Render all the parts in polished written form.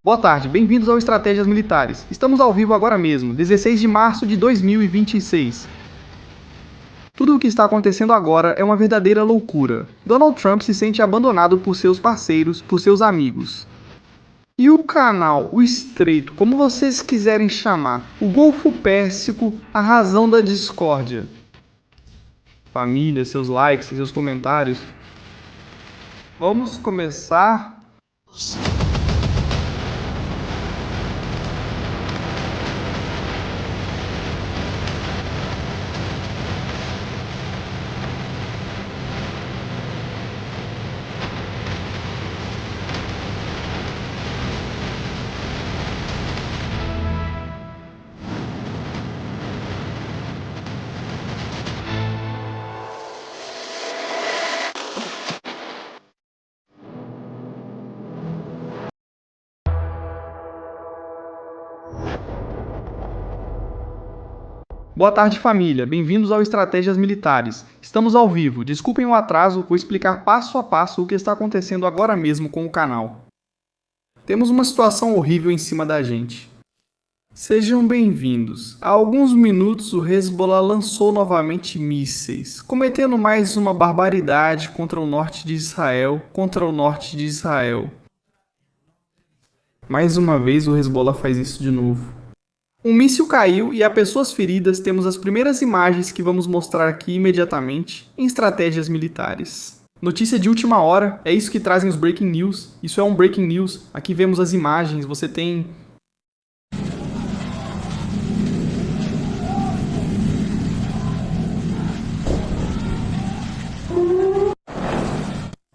Boa tarde, bem-vindos ao Estratégias Militares. Estamos ao vivo agora mesmo, 16 de março de 2026. Tudo o que está acontecendo agora é uma verdadeira loucura. Donald Trump se sente abandonado por seus parceiros, por seus amigos. E o canal, o Estreito, como vocês quiserem chamar, o Golfo Pérsico, a razão da discórdia. Família, seus likes, seus comentários. Vamos começar. Boa tarde, família. Bem-vindos ao Estratégias Militares. Estamos ao vivo. Desculpem o atraso, vou explicar passo a passo o que está acontecendo agora mesmo com o canal. Temos uma situação horrível em cima da gente. Sejam bem-vindos. Há alguns minutos o Hezbollah lançou novamente mísseis, cometendo mais uma barbaridade contra o norte de Israel, Mais uma vez o Hezbollah faz isso de novo. Um míssil caiu e há pessoas feridas. Temos as primeiras imagens que vamos mostrar aqui imediatamente em Estratégias Militares. Notícia de última hora, é isso que trazem os Breaking News. Isso é um Breaking News. Aqui vemos as imagens, você tem...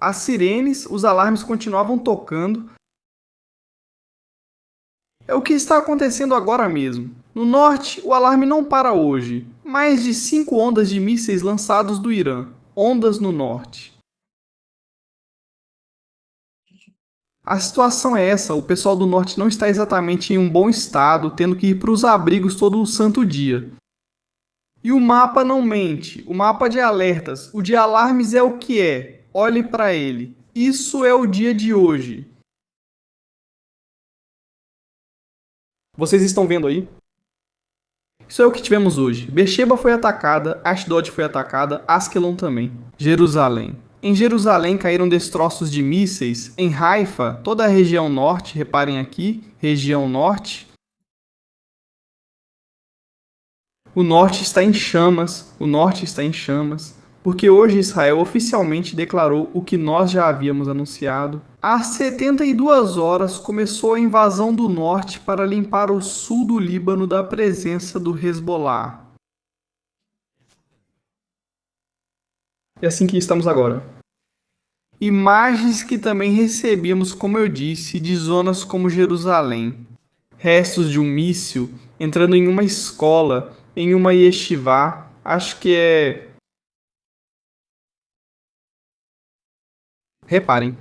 As sirenes, os alarmes continuavam tocando. É o que está acontecendo agora mesmo. No norte, o alarme não para hoje. Mais de 5 ondas de mísseis lançados do Irã. Ondas no norte. A situação é essa, o pessoal do norte não está exatamente em um bom estado, tendo que ir para os abrigos todo o santo dia. E o mapa não mente, o mapa de alertas, o de alarmes é o que é. Olhe para ele. Isso é o dia de hoje. Vocês estão vendo aí? Isso é o que tivemos hoje. Beersheba foi atacada, Ashdod foi atacada, Askelon também. Jerusalém. Em Jerusalém caíram destroços de mísseis. Em Haifa, toda a região norte, reparem aqui, região norte. O norte está em chamas, porque hoje Israel oficialmente declarou o que nós já havíamos anunciado. Às 72 horas começou a invasão do norte para limpar o sul do Líbano da presença do Hezbollah. É assim que estamos agora. Imagens que também recebemos, como eu disse, de zonas como Jerusalém. Restos de um míssil entrando em uma escola, em uma yeshivá, acho que é... Reparem.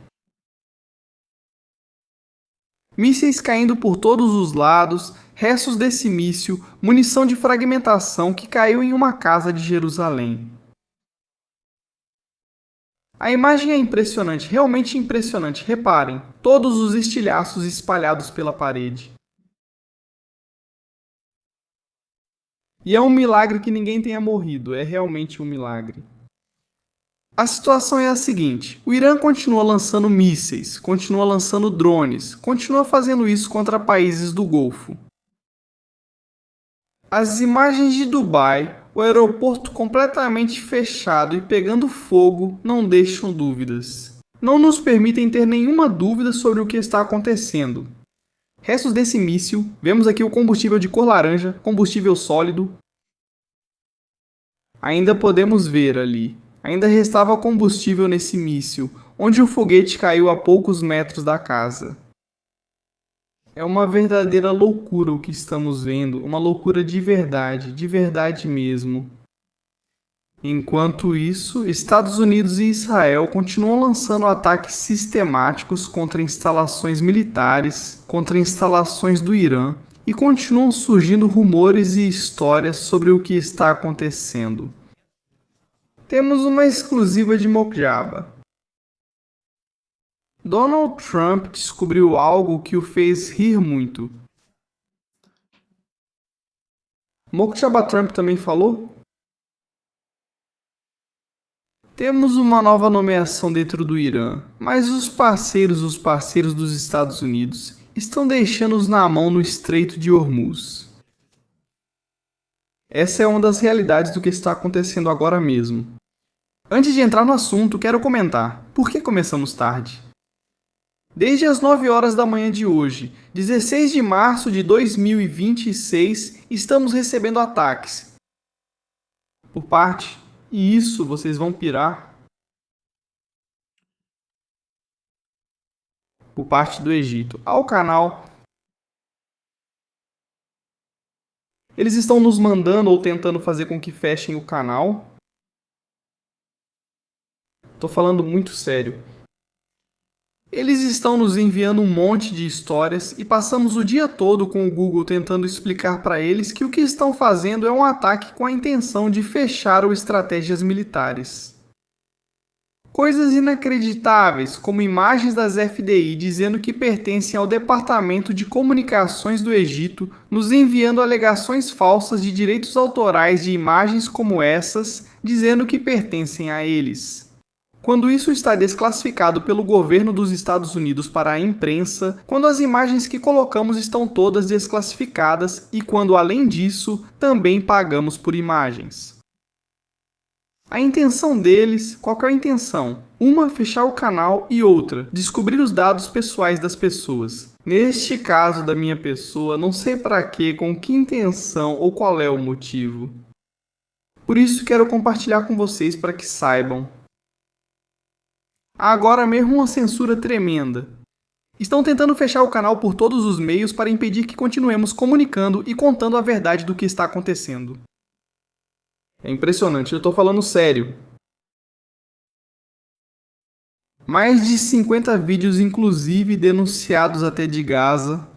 Mísseis caindo por todos os lados, restos desse míssil, munição de fragmentação que caiu em uma casa de Jerusalém. A imagem é impressionante, realmente impressionante. Reparem, todos os estilhaços espalhados pela parede. E é um milagre que ninguém tenha morrido, é realmente um milagre. A situação é a seguinte, o Irã continua lançando mísseis, continua lançando drones, continua fazendo isso contra países do Golfo. As imagens de Dubai, o aeroporto completamente fechado e pegando fogo, não deixam dúvidas. Não nos permitem ter nenhuma dúvida sobre o que está acontecendo. Restos desse míssil, vemos aqui o combustível de cor laranja, combustível sólido. Ainda podemos ver ali. Ainda restava combustível nesse míssil, onde o foguete caiu a poucos metros da casa. É uma verdadeira loucura o que estamos vendo, uma loucura de verdade mesmo. Enquanto isso, Estados Unidos e Israel continuam lançando ataques sistemáticos contra instalações militares, contra instalações do Irã, e continuam surgindo rumores e histórias sobre o que está acontecendo. Temos uma exclusiva de Mojaba. Donald Trump descobriu algo que o fez rir muito. Mokshaba Trump também falou? Temos uma nova nomeação dentro do Irã, mas os parceiros dos Estados Unidos estão deixando-os na mão no Estreito de Hormuz. Essa é uma das realidades do que está acontecendo agora mesmo. Antes de entrar no assunto, quero comentar: por que começamos tarde? Desde as 9 horas da manhã de hoje, 16 de março de 2026, estamos recebendo ataques. Por parte, e isso vocês vão pirar, por parte do Egito, ao canal. Eles estão nos mandando ou tentando fazer com que fechem o canal. Tô falando muito sério. Eles estão nos enviando um monte de histórias e passamos o dia todo com o Google tentando explicar para eles que o que estão fazendo é um ataque com a intenção de fechar ou estratégias militares. Coisas inacreditáveis, como imagens das FDI dizendo que pertencem ao Departamento de Comunicações do Egito, nos enviando alegações falsas de direitos autorais de imagens como essas, dizendo que pertencem a eles. Quando isso está desclassificado pelo governo dos Estados Unidos para a imprensa, quando as imagens que colocamos estão todas desclassificadas e quando, além disso, também pagamos por imagens. A intenção deles, qual que é a intenção? Uma, fechar o canal e outra, descobrir os dados pessoais das pessoas. Neste caso da minha pessoa, não sei para quê, com que intenção ou qual é o motivo. Por isso quero compartilhar com vocês para que saibam. Há agora mesmo uma censura tremenda. Estão tentando fechar o canal por todos os meios para impedir que continuemos comunicando e contando a verdade do que está acontecendo. É impressionante, eu estou falando sério. Mais de 50 vídeos, inclusive denunciados até de Gaza.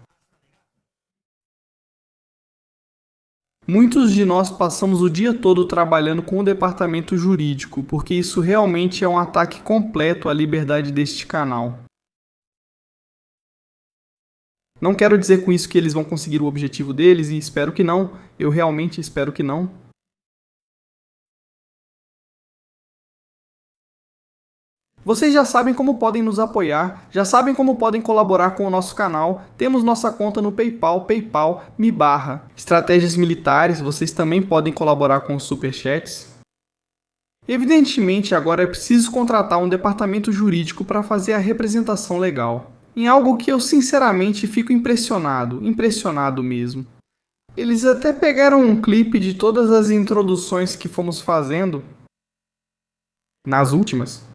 Muitos de nós passamos o dia todo trabalhando com o departamento jurídico, porque isso realmente é um ataque completo à liberdade deste canal. Não quero dizer com isso que eles vão conseguir o objetivo deles, e espero que não. Eu realmente espero que não. Vocês já sabem como podem nos apoiar, já sabem como podem colaborar com o nosso canal. Temos nossa conta no PayPal, me/. Estratégias militares, vocês também podem colaborar com os superchats. Evidentemente, agora é preciso contratar um departamento jurídico para fazer a representação legal. Em algo que eu sinceramente fico impressionado mesmo. Eles até pegaram um clipe de todas as introduções que fomos fazendo, nas últimas,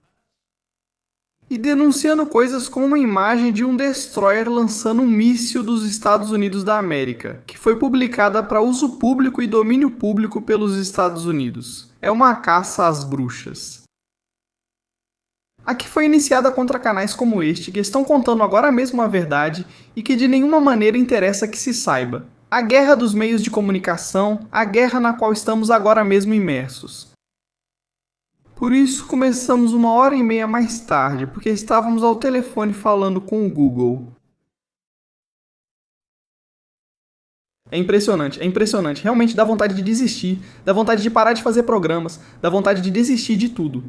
e denunciando coisas como uma imagem de um destroyer lançando um míssil dos Estados Unidos da América, que foi publicada para uso público e domínio público pelos Estados Unidos. É uma caça às bruxas. A que foi iniciada contra canais como este, que estão contando agora mesmo a verdade e que de nenhuma maneira interessa que se saiba. A guerra dos meios de comunicação, a guerra na qual estamos agora mesmo imersos. Por isso começamos 1h30 mais tarde, porque estávamos ao telefone falando com o Google. É impressionante. Realmente dá vontade de desistir, dá vontade de parar de fazer programas, dá vontade de desistir de tudo.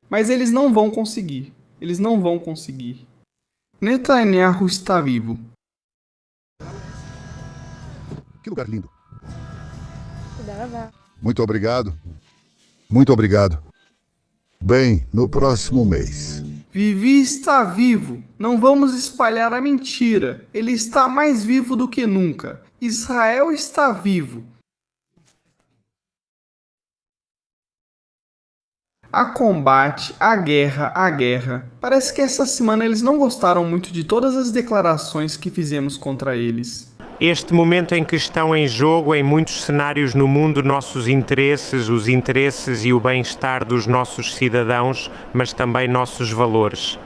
Mas eles não vão conseguir. Netanyahu está vivo. Que lugar lindo. Muito obrigado. Muito obrigado. Bem, no próximo mês. Vivi está vivo. Não vamos espalhar a mentira. Ele está mais vivo do que nunca. Israel está vivo. A combate, a guerra. Parece que essa semana eles não gostaram muito de todas as declarações que fizemos contra eles. Este momento em que estão em jogo em muitos cenários no mundo nossos interesses, os interesses e o bem-estar dos nossos cidadãos, mas também nossos valores.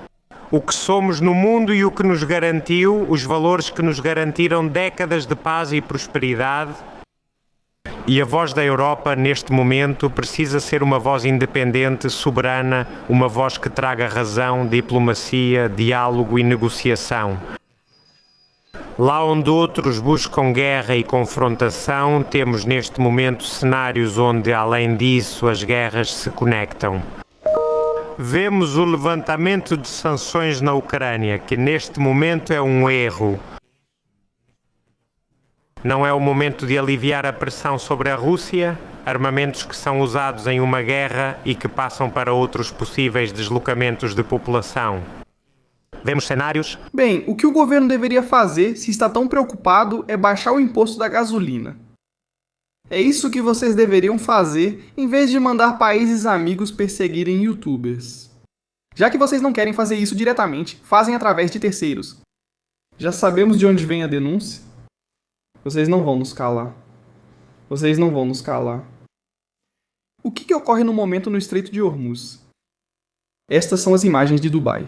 O que somos no mundo e o que nos garantiu, os valores que nos garantiram décadas de paz e prosperidade E a voz da Europa, neste momento, precisa ser uma voz independente, soberana, uma voz que traga razão, diplomacia, diálogo e negociação. Lá onde outros buscam guerra e confrontação, temos neste momento cenários onde, além disso, as guerras se conectam. Vemos o levantamento de sanções na Ucrânia, que neste momento é um erro. Não é o momento de aliviar a pressão sobre a Rússia, armamentos que são usados em uma guerra e que passam para outros possíveis deslocamentos de população. Vemos cenários? Bem, o que o governo deveria fazer, se está tão preocupado, é baixar o imposto da gasolina. É isso que vocês deveriam fazer, em vez de mandar países amigos perseguirem youtubers. Já que vocês não querem fazer isso diretamente, fazem através de terceiros. Já sabemos de onde vem a denúncia. Vocês não vão nos calar. Vocês não vão nos calar. O que ocorre no momento no Estreito de Hormuz? Estas são as imagens de Dubai.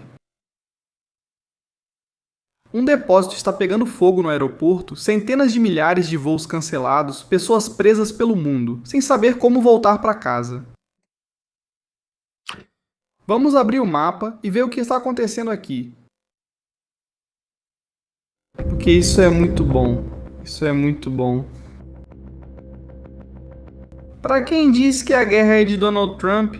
Um depósito está pegando fogo no aeroporto, centenas de milhares de voos cancelados, pessoas presas pelo mundo, sem saber como voltar para casa. Vamos abrir o mapa e ver o que está acontecendo aqui. Porque isso é muito bom. Isso é muito bom. Para quem diz que a guerra é de Donald Trump,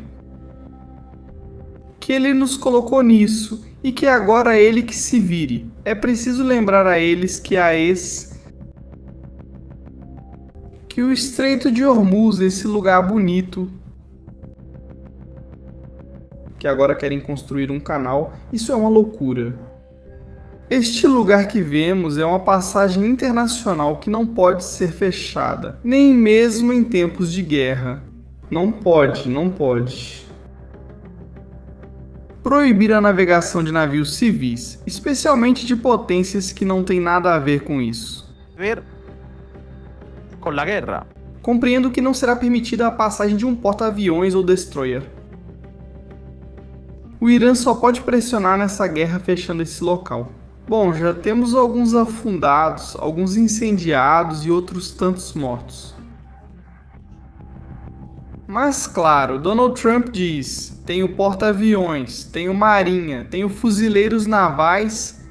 que ele nos colocou nisso e que agora é ele que se vire. É preciso lembrar a eles que que o Estreito de Hormuz, esse lugar bonito, que agora querem construir um canal, isso é uma loucura. Este lugar que vemos é uma passagem internacional que não pode ser fechada, nem mesmo em tempos de guerra. Não pode, não pode. Proibir a navegação de navios civis, especialmente de potências que não têm nada a ver com isso. Ver com a guerra. Compreendo que não será permitida a passagem de um porta-aviões ou destroyer. O Irã só pode pressionar nessa guerra fechando esse local. Bom, já temos alguns afundados, alguns incendiados e outros tantos mortos. Mas claro, Donald Trump diz, tenho porta-aviões, tenho marinha, tenho fuzileiros navais,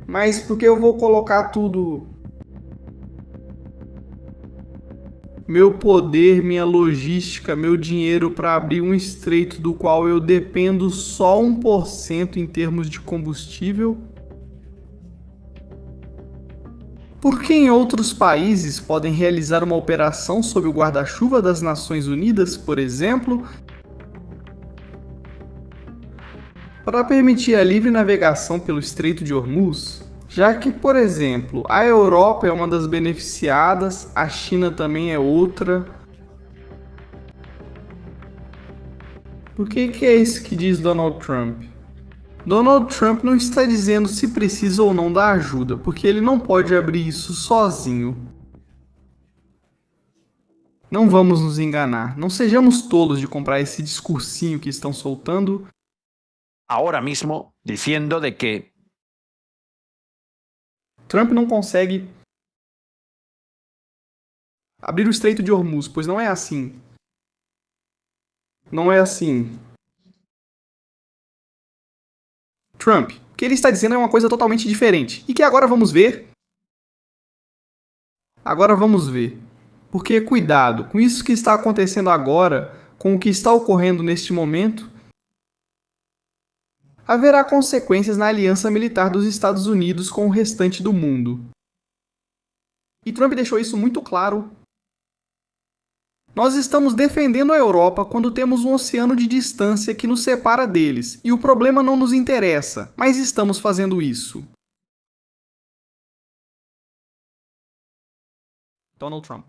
mas por que eu vou colocar tudo? Meu poder, minha logística, meu dinheiro para abrir um estreito do qual eu dependo só 1% em termos de combustível? Por que em outros países podem realizar uma operação sob o guarda-chuva das Nações Unidas, por exemplo, para permitir a livre navegação pelo Estreito de Hormuz? Já que, por exemplo, a Europa é uma das beneficiadas, a China também é outra. Por que é isso que diz Donald Trump? Donald Trump não está dizendo se precisa ou não da ajuda, porque ele não pode abrir isso sozinho. Não vamos nos enganar, não sejamos tolos de comprar esse discursinho que estão soltando. Ahora mismo diciendo de que Trump não consegue abrir o Estreito de Hormuz, pois não é assim. Não é assim. Trump, o que ele está dizendo é uma coisa totalmente diferente. E que agora vamos ver. Agora vamos ver. Porque cuidado, com isso que está acontecendo agora, com o que está ocorrendo neste momento, haverá consequências na aliança militar dos Estados Unidos com o restante do mundo. E Trump deixou isso muito claro. Nós estamos defendendo a Europa quando temos um oceano de distância que nos separa deles, e o problema não nos interessa, mas estamos fazendo isso. Donald Trump.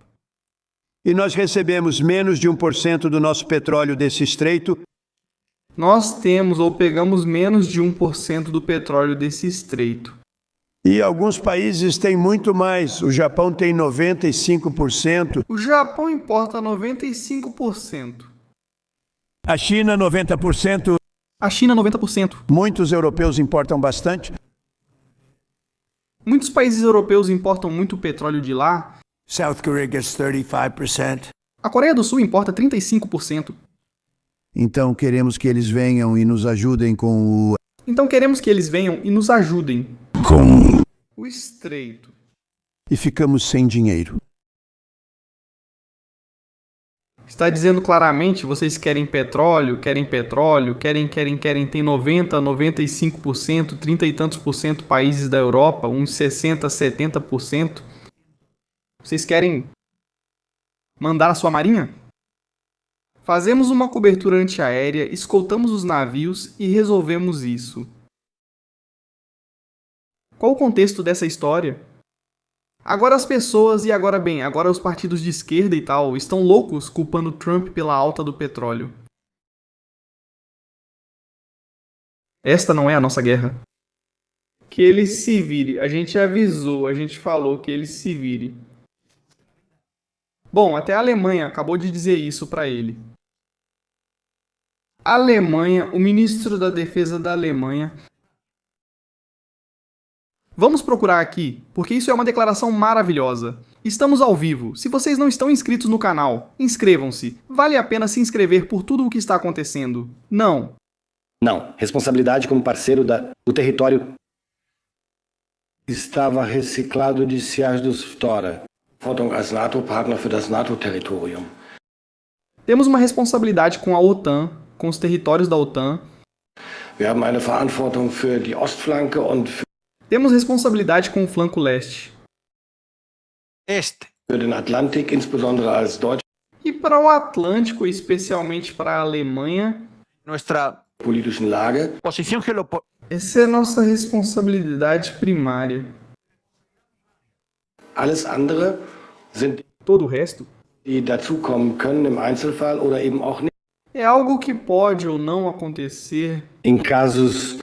E nós recebemos menos de 1% do nosso petróleo desse estreito. Nós temos ou pegamos menos de 1% do petróleo desse estreito. E alguns países têm muito mais. O Japão tem 95%. O Japão importa 95%. A China, 90%. A China, 90%. Muitos europeus importam bastante. Muitos países europeus importam muito petróleo de lá. South Korea gets 35%. A Coreia do Sul importa 35%. Então queremos que eles venham e nos ajudem com Então queremos que eles venham e nos ajudem. O estreito. E ficamos sem dinheiro. Está dizendo claramente, vocês querem petróleo, querem, tem 90, 95%, 30 e tantos por cento países da Europa, uns 60, 70%. Vocês querem mandar a sua marinha? Fazemos uma cobertura antiaérea, escoltamos os navios e resolvemos isso. Qual o contexto dessa história? Agora as pessoas agora os partidos de esquerda e tal, estão loucos culpando Trump pela alta do petróleo. Esta não é a nossa guerra. Que ele se vire. A gente avisou, a gente falou que ele se vire. Bom, até a Alemanha acabou de dizer isso para ele. A Alemanha, o ministro da Defesa da Alemanha. Vamos procurar aqui, porque isso é uma declaração maravilhosa. Estamos ao vivo. Se vocês não estão inscritos no canal, inscrevam-se. Vale a pena se inscrever por tudo o que está acontecendo. Não. Não. Responsabilidade como parceiro o território estava reciclado de Siados-Tora. Verantwortung als NATO-Partner für das NATO-Territorium. Temos uma responsabilidade com a OTAN, com os territórios da OTAN. Wir haben eine Verantwortung für die Ostflanke und Temos responsabilidade com o flanco leste. für den Atlantik, insbesondere als Deutsche E para o Atlântico, especialmente para a Alemanha, Nuestra politischen Lage. posición geopolítica. essa é a nossa responsabilidade primária. Alles andere sind Todo o resto die dazukommen können im Einzelfall oder eben auch nicht. é algo que pode ou não acontecer Em casos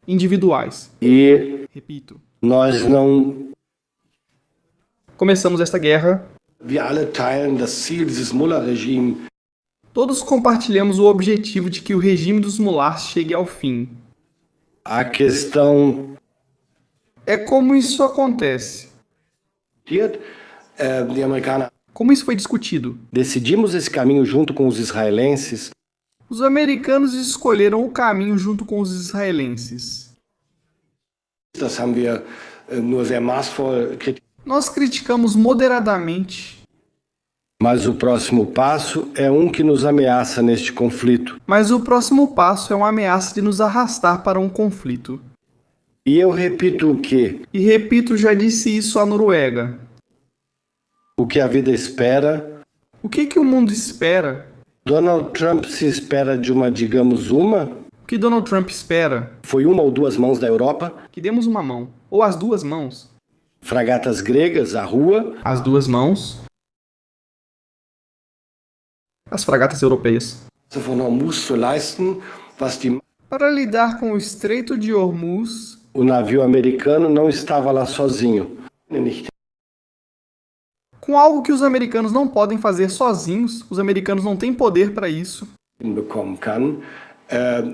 individuais. e Repito, nós não começamos esta guerra, wir alle teilen das Ziel dieses Mullah-Regime. todos compartilhamos o objetivo de que o regime dos mulás chegue ao fim. A questão É como isso acontece. die Amerikaner Como isso foi discutido? decidimos esse caminho junto com os israelenses. Os americanos escolheram o caminho junto com os israelenses. Das haben wir nur sehr maßvoll kritisiert. Nós criticamos moderadamente, Mas o próximo passo é que nos ameaça neste conflito. mas o próximo passo é uma ameaça de nos arrastar para um conflito. E eu repito E repito, já disse isso à Noruega. o que a vida espera. O que o mundo espera? Donald Trump se espera de digamos, O que Donald Trump espera? foi uma ou duas mãos da Europa, Que demos uma mão, ou as duas mãos. fragatas gregas, a rua, As duas mãos. As fragatas europeias. von Hormuz zu leisten, was Para lidar com o Estreito de Hormuz, o navio americano não estava lá sozinho. com algo que os americanos não podem fazer sozinhos, os americanos não têm poder para isso. Bekommen kann,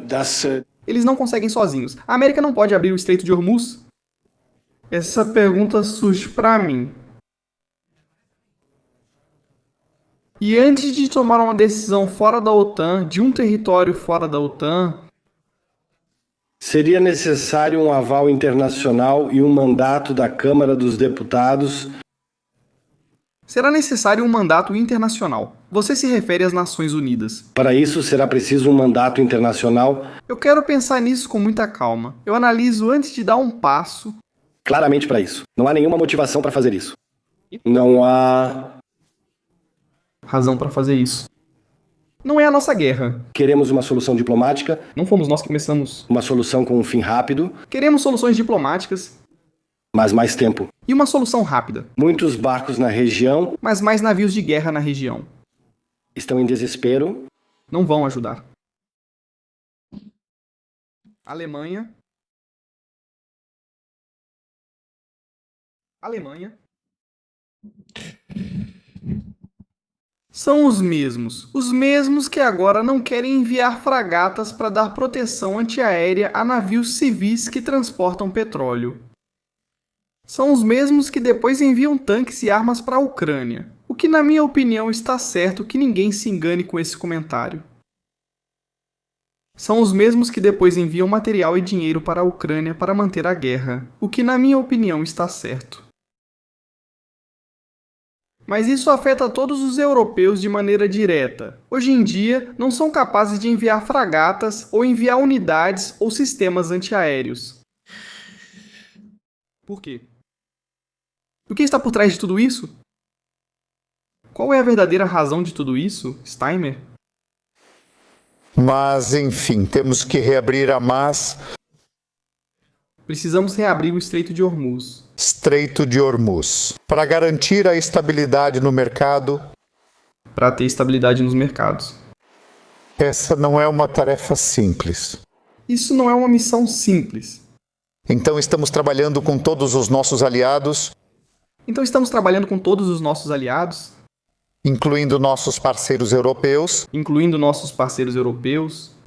dass Eles não conseguem sozinhos. A América não pode abrir o Estreito de Hormuz? Essa pergunta surge para mim. E antes de tomar uma decisão fora da OTAN, de um território fora da OTAN, seria necessário um aval internacional e um mandato da Câmara dos Deputados. será necessário um mandato internacional. Você se refere às Nações Unidas. Para isso, será preciso um mandato internacional. Eu quero pensar nisso com muita calma. Eu analiso antes de dar um passo. Claramente para isso. Não há nenhuma motivação para fazer isso. Não há. Razão para fazer isso. Não é a nossa guerra. Queremos uma solução diplomática, Não fomos nós que começamos. uma solução com um fim rápido, Queremos soluções diplomáticas mas mais tempo. e uma solução rápida, Muitos barcos na região mas mais navios de guerra na região. estão em desespero. Não vão ajudar. Alemanha. São os mesmos que agora não querem enviar fragatas para dar proteção antiaérea a navios civis que transportam petróleo. São os mesmos que depois enviam tanques e armas para a Ucrânia. O que, na minha opinião, está certo que ninguém se engane com esse comentário. São os mesmos que depois enviam material e dinheiro para a Ucrânia para manter a guerra. O que, na minha opinião, está certo. Mas isso afeta todos os europeus de maneira direta. Hoje em dia, não são capazes de enviar fragatas ou enviar unidades ou sistemas antiaéreos. Por quê? O que está por trás de tudo isso? Qual é a verdadeira razão de tudo isso, Steimer? Mas, enfim, temos que reabrir a Precisamos reabrir o Estreito de Hormuz. Estreito de Hormuz, para garantir a estabilidade no mercado. Para ter estabilidade nos mercados. Essa não é uma tarefa simples. Isso não é uma missão simples. Então estamos trabalhando com todos os nossos aliados, incluindo nossos parceiros europeus,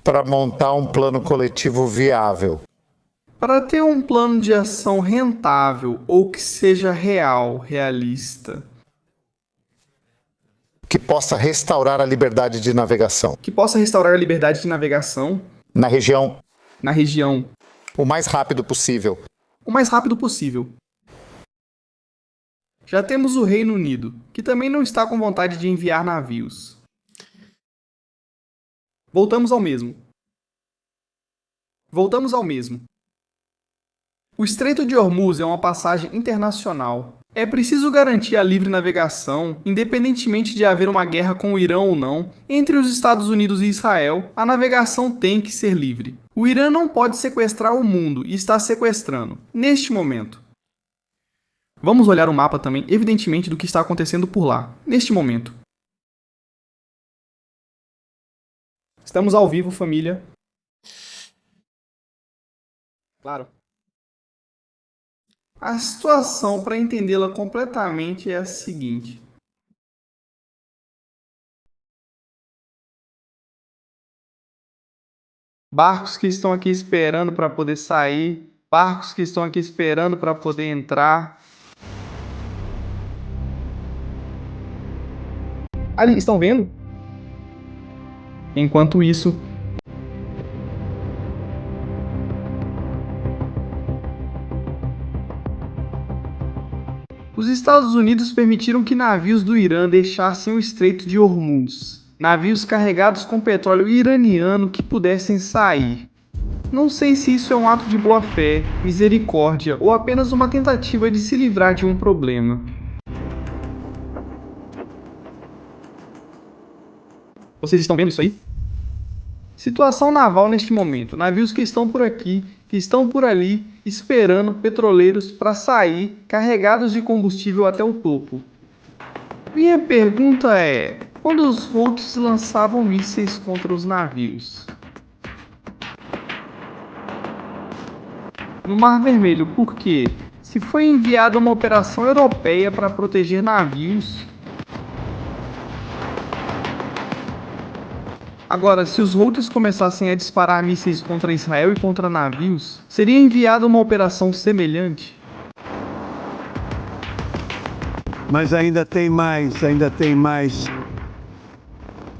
para montar um plano coletivo viável. Para ter um plano de ação rentável ou que seja realista. Que possa restaurar a liberdade de navegação. Na região. O mais rápido possível. Já temos o Reino Unido, que também não está com vontade de enviar navios. Voltamos ao mesmo. O Estreito de Hormuz é uma passagem internacional. É preciso garantir a livre navegação, independentemente de haver uma guerra com o Irã ou não, entre os Estados Unidos e Israel, a navegação tem que ser livre. O Irã não pode sequestrar o mundo e está sequestrando, neste momento. Vamos olhar o mapa também, evidentemente, do que está acontecendo por lá, neste momento. Estamos ao vivo, família. Claro. A situação, para entendê-la completamente, é a seguinte. Barcos que estão aqui esperando para poder sair, barcos que estão aqui esperando para poder entrar. Ali, estão vendo? Enquanto isso, os Estados Unidos permitiram que navios do Irã deixassem o Estreito de Hormuz. Navios carregados com petróleo iraniano que pudessem sair. Não sei se isso é um ato de boa-fé, misericórdia ou apenas uma tentativa de se livrar de um problema. Vocês estão vendo isso aí? Situação naval neste momento. Navios que estão por aqui, que estão por ali, esperando petroleiros para sair, carregados de combustível até o topo. Minha pergunta é: quando os Houthis lançavam mísseis contra os navios? No Mar Vermelho, por quê? Se foi enviada uma operação europeia para proteger navios. Agora, se os Houthis começassem a disparar mísseis contra Israel e contra navios, seria enviada uma operação semelhante? Mas ainda tem mais.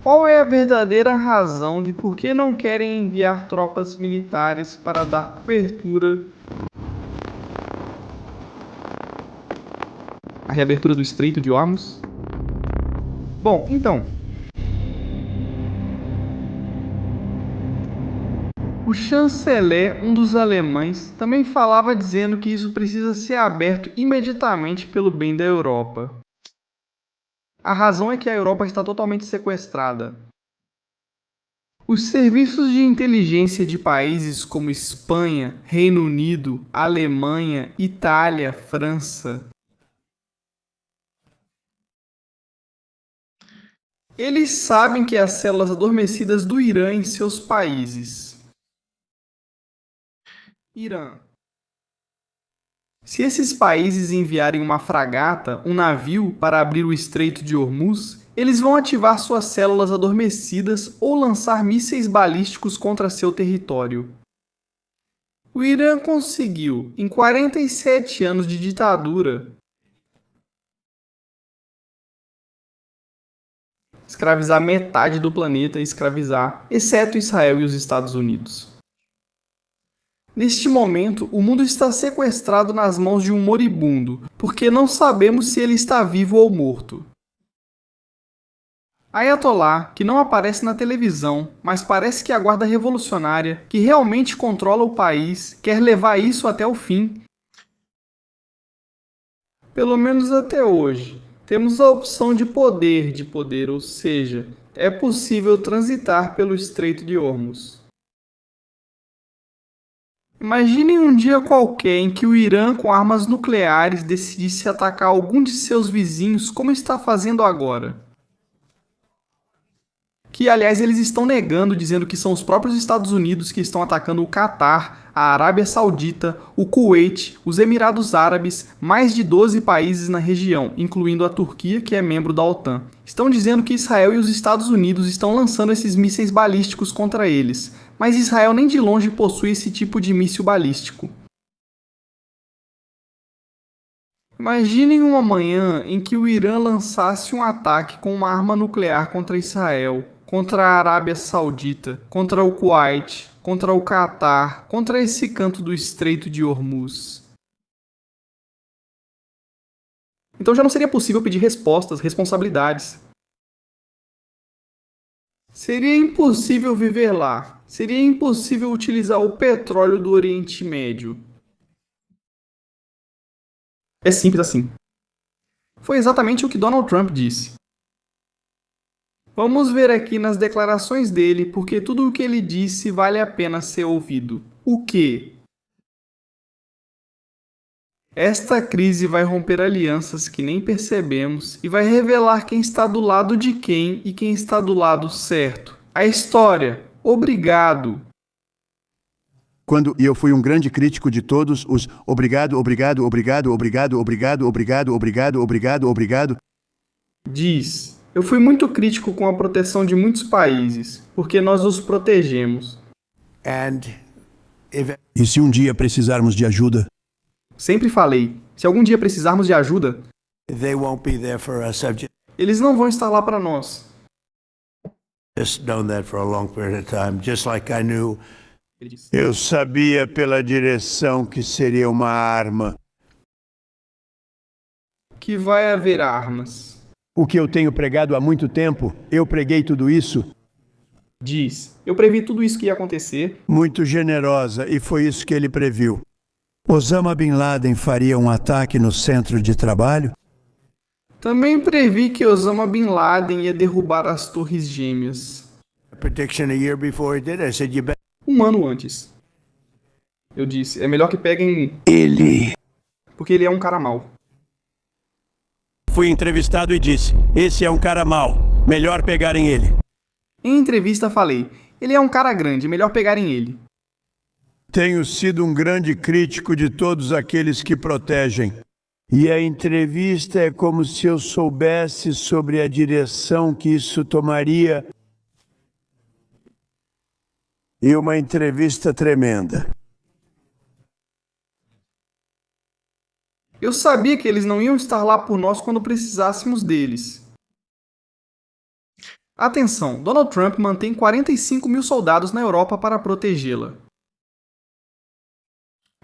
Qual é a verdadeira razão de por que não querem enviar tropas militares para dar cobertura à reabertura do Estreito de Hormuz? Bom, então, o chanceler, um dos alemães, também falava dizendo que isso precisa ser aberto imediatamente pelo bem da Europa. A razão é que a Europa está totalmente sequestrada. Os serviços de inteligência de países como Espanha, Reino Unido, Alemanha, Itália, França, eles sabem que as células adormecidas do Irã em seus países. Irã. Se esses países enviarem uma fragata, um navio, para abrir o Estreito de Hormuz, eles vão ativar suas células adormecidas ou lançar mísseis balísticos contra seu território. O Irã conseguiu, em 47 anos de ditadura, escravizar metade do planeta, exceto Israel e os Estados Unidos. Neste momento, o mundo está sequestrado nas mãos de um moribundo, porque não sabemos se ele está vivo ou morto. Ayatollah, que não aparece na televisão, mas parece que a guarda revolucionária, que realmente controla o país, quer levar isso até o fim. Pelo menos até hoje. Temos a opção de poder, ou seja, é possível transitar pelo Estreito de Hormuz. Imaginem um dia qualquer em que o Irã, com armas nucleares, decidisse atacar algum de seus vizinhos, como está fazendo agora. Que, aliás, eles estão negando, dizendo que são os próprios Estados Unidos que estão atacando o Catar, a Arábia Saudita, o Kuwait, os Emirados Árabes, mais de 12 países na região, incluindo a Turquia, que é membro da OTAN. Estão dizendo que Israel e os Estados Unidos estão lançando esses mísseis balísticos contra eles, mas Israel nem de longe possui esse tipo de míssil balístico. Imaginem uma manhã em que o Irã lançasse um ataque com uma arma nuclear contra Israel, contra a Arábia Saudita, contra o Kuwait, contra o Catar, contra esse canto do Estreito de Hormuz. Então já não seria possível pedir respostas, responsabilidades. Seria impossível viver lá. Seria impossível utilizar o petróleo do Oriente Médio. É simples assim. Foi exatamente o que Donald Trump disse. Vamos ver aqui nas declarações dele, porque tudo o que ele disse vale a pena ser ouvido. O quê? Esta crise vai romper alianças que nem percebemos e vai revelar quem está do lado de quem e quem está do lado certo. A história. Obrigado. Quando eu fui um grande crítico de todos os obrigado, obrigado, obrigado, obrigado, obrigado, obrigado, obrigado, obrigado, obrigado. Diz. Eu fui muito crítico com a proteção de muitos países, porque nós os protegemos. E se um dia precisarmos de ajuda? Sempre falei, se algum dia precisarmos de ajuda, eles não vão estar lá para nós. Ele disse. Eu sabia pela direção que seria uma arma. Que vai haver armas. O que eu tenho pregado há muito tempo, eu preguei tudo isso. Diz, eu previ tudo isso que ia acontecer. Muito generosa, e foi isso que ele previu. Osama Bin Laden faria um ataque no centro de trabalho? Também previ que Osama Bin Laden ia derrubar as Torres Gêmeas. Um ano antes. Eu disse, é melhor que peguem ele. Porque ele é um cara mau. Fui entrevistado e disse, esse é um cara mau, melhor pegarem ele. Em entrevista falei, ele é um cara grande, melhor pegarem ele. Tenho sido um grande crítico de todos aqueles que protegem. E a entrevista é como se eu soubesse sobre a direção que isso tomaria. E uma entrevista tremenda. Eu sabia que eles não iam estar lá por nós quando precisássemos deles. Atenção, Donald Trump mantém 45 mil soldados na Europa para protegê-la.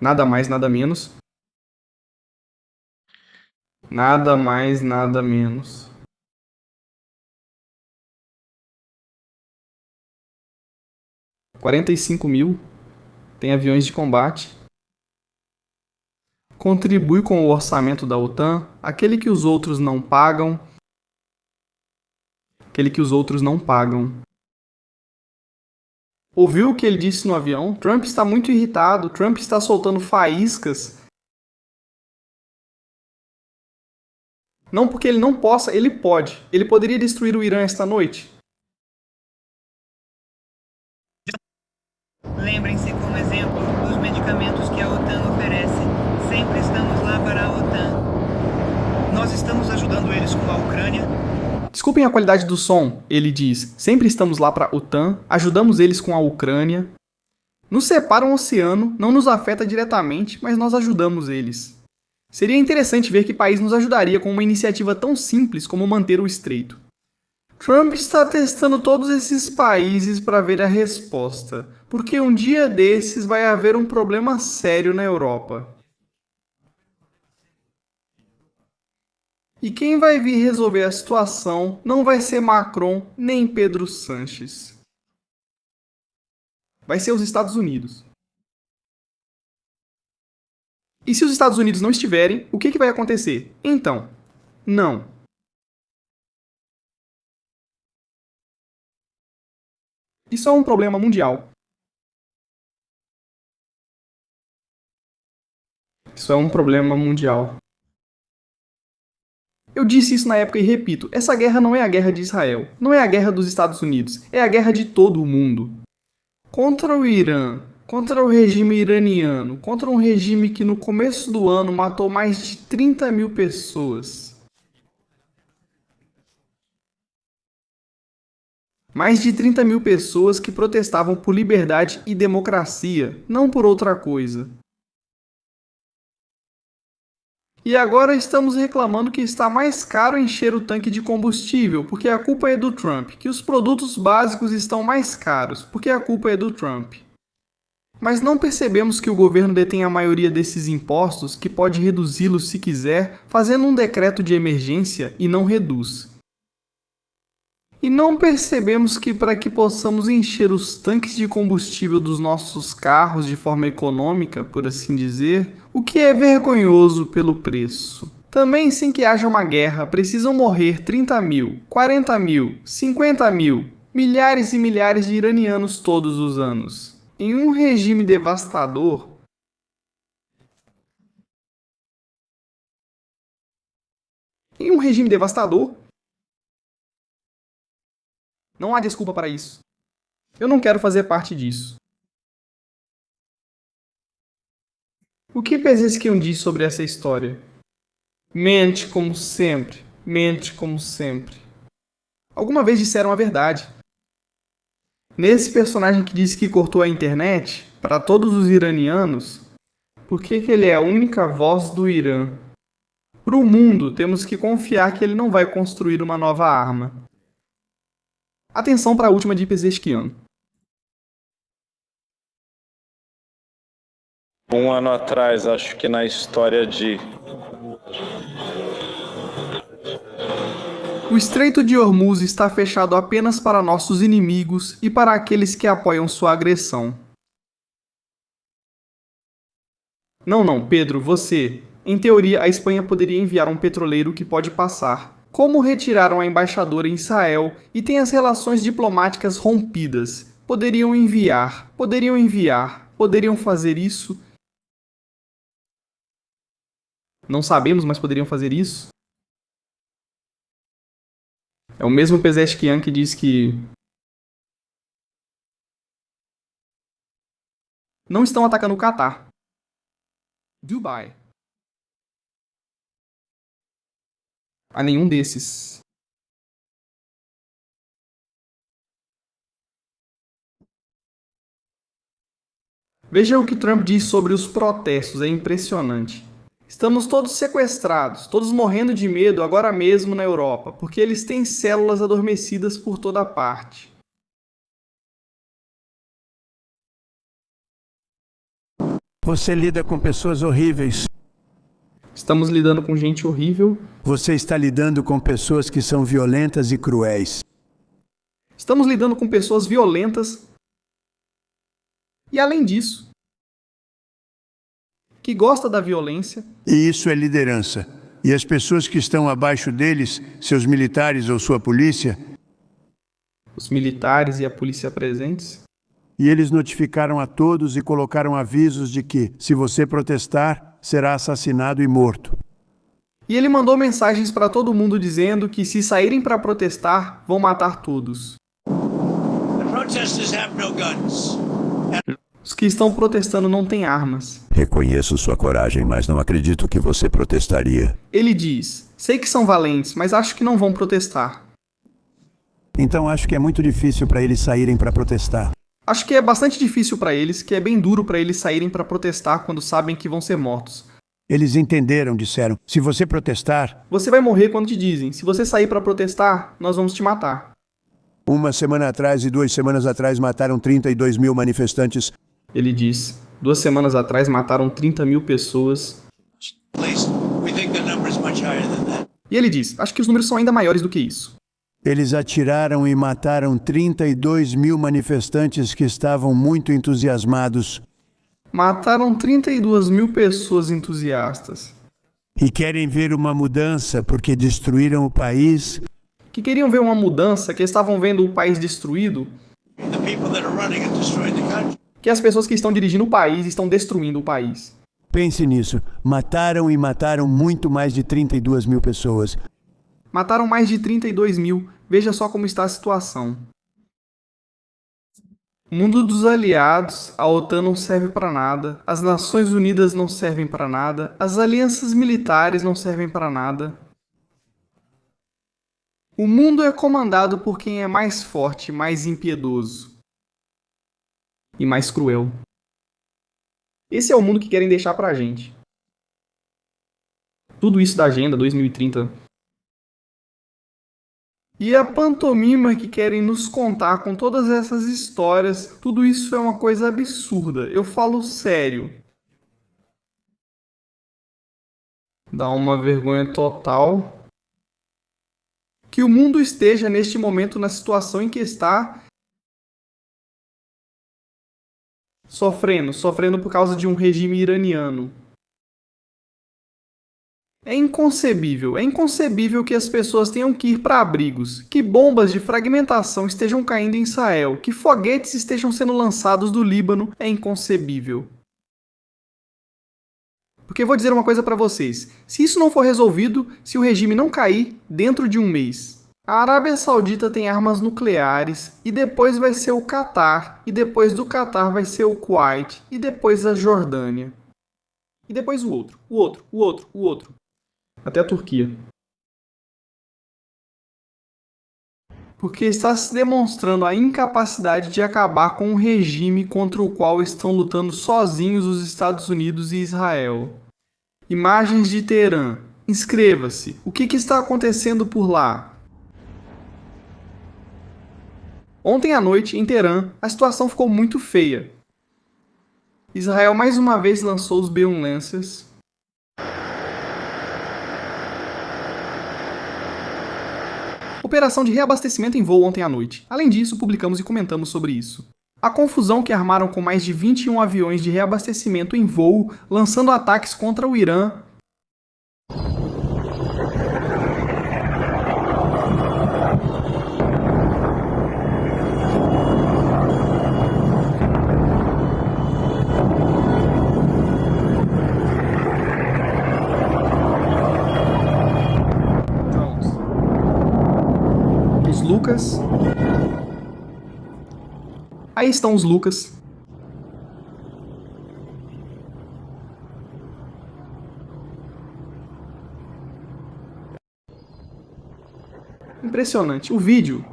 Nada mais, nada menos. Nada mais, nada menos. $45.000. Tem aviões de combate. Contribui com o orçamento da OTAN, aquele que os outros não pagam. Ouviu o que ele disse no avião? Trump está muito irritado, Trump está soltando faíscas. Não porque ele não possa, ele pode. Ele poderia destruir o Irã esta noite. Lembrem-se como exemplo dos medicamentos que a OTAN oferece. Sempre estamos lá para a OTAN. Nós estamos ajudando eles com a Ucrânia. Desculpem a qualidade do som, ele diz. Sempre estamos lá para a OTAN, ajudamos eles com a Ucrânia. Nos separa um oceano, não nos afeta diretamente, mas nós ajudamos eles. Seria interessante ver que país nos ajudaria com uma iniciativa tão simples como manter o estreito. Trump está testando todos esses países para ver a resposta, porque um dia desses vai haver um problema sério na Europa. E quem vai vir resolver a situação não vai ser Macron nem Pedro Sánchez. Vai ser os Estados Unidos. E se os Estados Unidos não estiverem, o que vai acontecer? Então, não. Isso é um problema mundial. Isso é um problema mundial. Eu disse isso na época e repito, essa guerra não é a guerra de Israel, não é a guerra dos Estados Unidos, é a guerra de todo o mundo. Contra o Irã, contra o regime iraniano, contra um regime que no começo do ano matou mais de 30 mil pessoas. Mais de 30 mil pessoas que protestavam por liberdade e democracia, não por outra coisa. E agora estamos reclamando que está mais caro encher o tanque de combustível, porque a culpa é do Trump, que os produtos básicos estão mais caros, porque a culpa é do Trump. Mas não percebemos que o governo detém a maioria desses impostos, que pode reduzi-los se quiser, fazendo um decreto de emergência e não reduz. E não percebemos que para que possamos encher os tanques de combustível dos nossos carros de forma econômica, por assim dizer, o que é vergonhoso pelo preço. Também sem que haja uma guerra, precisam morrer 30 mil, 40 mil, 50 mil, milhares e milhares de iranianos todos os anos. Em um regime devastador, não há desculpa para isso. Eu não quero fazer parte disso. O que Pezeskian diz sobre essa história? Mente como sempre, mente como sempre. Alguma vez disseram a verdade. Nesse personagem que disse que cortou a internet, para todos os iranianos, por que ele é a única voz do Irã? Para o mundo, temos que confiar que ele não vai construir uma nova arma. Atenção para a última de Pezeskian. Um ano atrás, acho que na história de... O Estreito de Hormuz está fechado apenas para nossos inimigos e para aqueles que apoiam sua agressão. Não, Pedro, você. Em teoria, a Espanha poderia enviar um petroleiro que pode passar. Como retiraram a embaixadora em Israel e tem as relações diplomáticas rompidas? Poderiam fazer isso? Não sabemos, mas poderiam fazer isso? É o mesmo Pezeskian que diz que não estão atacando o Catar. Dubai. A nenhum desses. Veja o que Trump diz sobre os protestos, é impressionante. Estamos todos sequestrados, todos morrendo de medo agora mesmo na Europa, porque eles têm células adormecidas por toda parte. Você lida com pessoas horríveis. Estamos lidando com gente horrível. Você está lidando com pessoas que são violentas e cruéis. Estamos lidando com pessoas violentas. E além disso, que gosta da violência. E isso é liderança. E as pessoas que estão abaixo deles, seus militares ou sua polícia, os militares e a polícia presentes. E eles notificaram a todos e colocaram avisos de que, se você protestar, será assassinado e morto. E ele mandou mensagens para todo mundo dizendo que se saírem para protestar, vão matar todos. The protesters have no guns. Os que estão protestando não têm armas. Reconheço sua coragem, mas não acredito que você protestaria. Ele diz, sei que são valentes, mas acho que não vão protestar. Então acho que é muito difícil para eles saírem para protestar. Acho que é bastante difícil para eles, que é bem duro para eles saírem para protestar quando sabem que vão ser mortos. Eles entenderam, disseram. Se você protestar, Você vai morrer quando te dizem. Se você sair para protestar, nós vamos te matar. uma semana atrás e 2 semanas atrás mataram 32 mil manifestantes. Ele diz. 2 semanas atrás mataram 30 mil pessoas. Please, we think the number is much higher than that. E ele diz, acho que os números são ainda maiores do que isso. Eles atiraram e mataram 32 mil manifestantes que estavam muito entusiasmados Mataram 32 mil pessoas entusiastas. e querem ver uma mudança porque destruíram o país. Que queriam ver uma mudança, que estavam vendo o país destruído. The people that are running and destroying the country. Que as pessoas que estão dirigindo o país estão destruindo o país. Pense nisso. Mataram e mataram muito mais de 32 mil pessoas. Mataram mais de 32 mil. Veja só como está a situação. O mundo dos aliados, a OTAN não serve para nada, as Nações Unidas não servem para nada, as alianças militares não servem para nada. O mundo é comandado por quem é mais forte, mais impiedoso e mais cruel. Esse é o mundo que querem deixar pra gente. Tudo isso da Agenda 2030. E a pantomima que querem nos contar com todas essas histórias, tudo isso é uma coisa absurda. Eu falo sério. Dá uma vergonha total que o mundo esteja neste momento na situação em que está, sofrendo por causa de um regime iraniano. É inconcebível que as pessoas tenham que ir para abrigos, que bombas de fragmentação estejam caindo em Israel, que foguetes estejam sendo lançados do Líbano, é inconcebível. Porque vou dizer uma coisa para vocês, se isso não for resolvido, se o regime não cair dentro de um mês, a Arábia Saudita tem armas nucleares, e depois vai ser o Catar, e depois do Catar vai ser o Kuwait, e depois a Jordânia. E depois o outro. Até a Turquia. Porque está se demonstrando a incapacidade de acabar com um regime contra o qual estão lutando sozinhos os Estados Unidos e Israel. Imagens de Teherã. Inscreva-se. O que está acontecendo por lá? Ontem à noite, em Teherã, a situação ficou muito feia. Israel mais uma vez lançou os B-1 Lancers. Operação de reabastecimento em voo ontem à noite. Além disso, publicamos e comentamos sobre isso. A confusão que armaram com mais de 21 aviões de reabastecimento em voo, lançando ataques contra o Irã. Lucas. Aí estão os Lucas. Impressionante. O vídeo.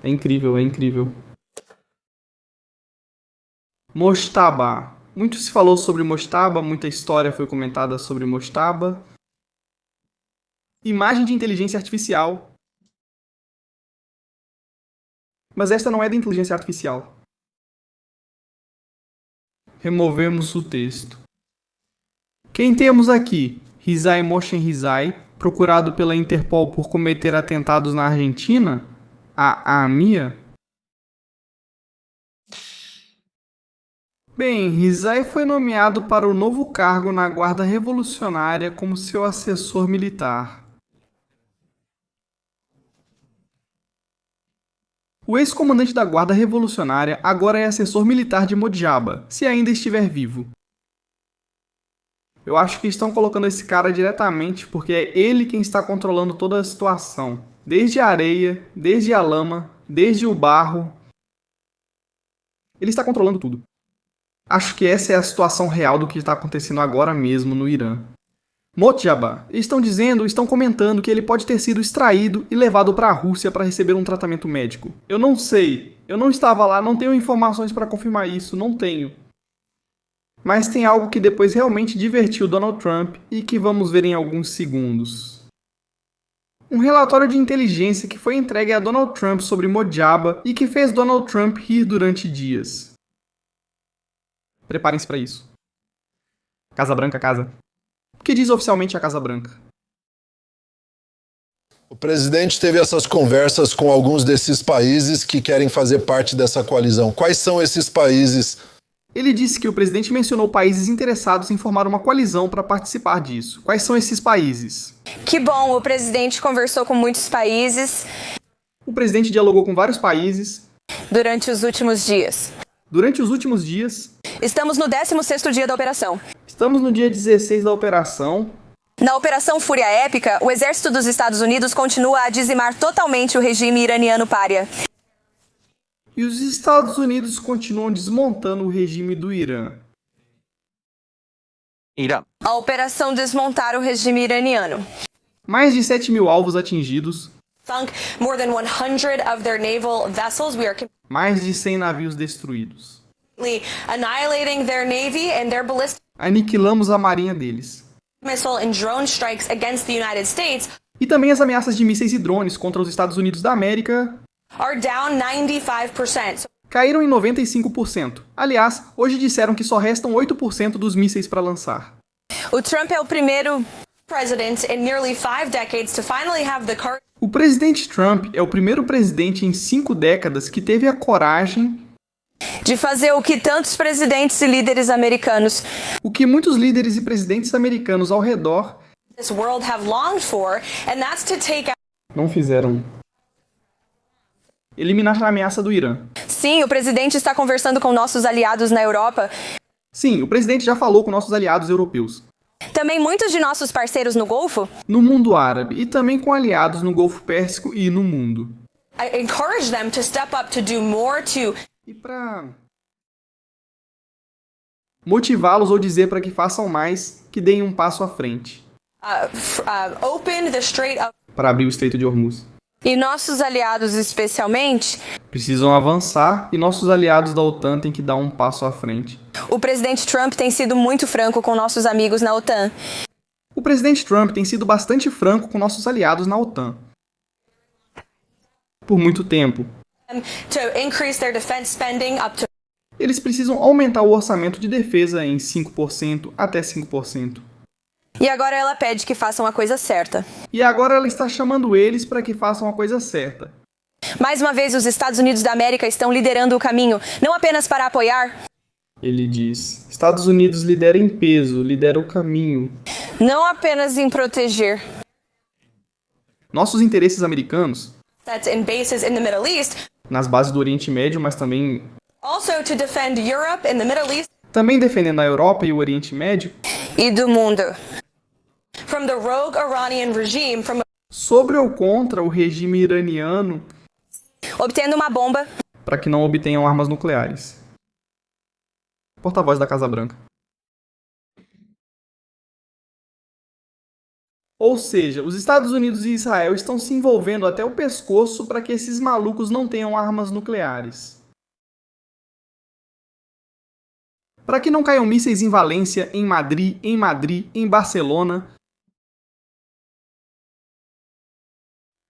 É incrível, é incrível. Mojtaba. Muito se falou sobre Mojtaba, muita história foi comentada sobre Mojtaba. Imagem de inteligência artificial. Mas esta não é da inteligência artificial. Removemos o texto. Quem temos aqui? Rizai Moshen Rizai, procurado pela Interpol por cometer atentados na Argentina? A AMIA? Bem, Rizai foi nomeado para o novo cargo na Guarda Revolucionária como seu assessor militar. O ex-comandante da Guarda Revolucionária agora é assessor militar de Mojtaba, se ainda estiver vivo. Eu acho que estão colocando esse cara diretamente porque é ele quem está controlando toda a situação. Desde a areia, desde a lama, desde o barro. Ele está controlando tudo. Acho que essa é a situação real do que está acontecendo agora mesmo no Irã. Mojaba. Estão comentando que ele pode ter sido extraído e levado para a Rússia para receber um tratamento médico. Eu não sei. Eu não estava lá, não tenho informações para confirmar isso, não tenho. Mas tem algo que depois realmente divertiu Donald Trump e que vamos ver em alguns segundos. Um relatório de inteligência que foi entregue a Donald Trump sobre Mojaba e que fez Donald Trump rir durante dias. Preparem-se para isso. Casa Branca, casa. O que diz oficialmente a Casa Branca? O presidente teve essas conversas com alguns desses países que querem fazer parte dessa coalizão. Quais são esses países? Ele disse que o presidente mencionou países interessados em formar uma coalizão para participar disso. Quais são esses países? Que bom, o presidente conversou com muitos países. O presidente dialogou com vários países. Durante os últimos dias. Estamos no 16º dia da operação. Estamos no dia 16 da operação. Na Operação Fúria Épica, o exército dos Estados Unidos continua a dizimar totalmente o regime iraniano pária. E os Estados Unidos continuam desmontando o regime do Irã. A operação Desmontar o Regime Iraniano. Mais de 7.000 alvos atingidos. Sunk more than 100 of their naval vessels. We are mais de 100 navios destruídos. Annihilating their navy and their ballistic aniquilamos a marinha deles. Missile and drone strikes against the United States. E também as ameaças de mísseis e drones contra os Estados Unidos da América are down 95%. Caíram em 95%. Aliás, hoje disseram que só restam 8% dos mísseis para lançar. O Trump é o primeiro president in nearly 5 decades to finally have the courage. O presidente Trump é o primeiro presidente em 5 décadas que teve a coragem de fazer o que tantos presidentes e líderes americanos, o que muitos líderes e presidentes americanos ao redor this world have longed for, and that's to take out... não fizeram. Eliminar a ameaça do Irã. Sim, o presidente está conversando com nossos aliados na Europa. Sim, o presidente já falou com nossos aliados europeus. Também muitos de nossos parceiros no Golfo. No mundo árabe e também com aliados no Golfo Pérsico e no mundo. I encourage them to step up to do more to... E para motivá-los ou dizer para que façam mais, que deem um passo à frente. Open the Strait of... para abrir o Estreito de Hormuz. E nossos aliados especialmente precisam avançar e nossos aliados da OTAN têm que dar um passo à frente. O presidente Trump tem sido muito franco com nossos amigos na OTAN. O presidente Trump tem sido bastante franco com nossos aliados na OTAN. Por muito tempo. To increase their defense spending up to... Eles precisam aumentar o orçamento de defesa em 5% até 5%. E agora ela pede que façam a coisa certa. E agora ela está chamando eles para que façam a coisa certa. Mais uma vez, os Estados Unidos da América estão liderando o caminho, não apenas para apoiar. Ele diz, Estados Unidos lidera em peso, lidera o caminho. Não apenas em proteger. Nossos interesses americanos. That's in bases in the Middle East. Nas bases do Oriente Médio, mas também... Also to defend Europe and the Middle East. Também defendendo a Europa e o Oriente Médio. E do mundo. From the rogue Iranian regime, from... Sobre ou contra o regime iraniano. Obtendo uma bomba. Para que não obtenham armas nucleares. Porta-voz da Casa Branca. Ou seja, os Estados Unidos e Israel estão se envolvendo até o pescoço para que esses malucos não tenham armas nucleares. Para que não caiam mísseis em Valência, em Madrid, em Barcelona.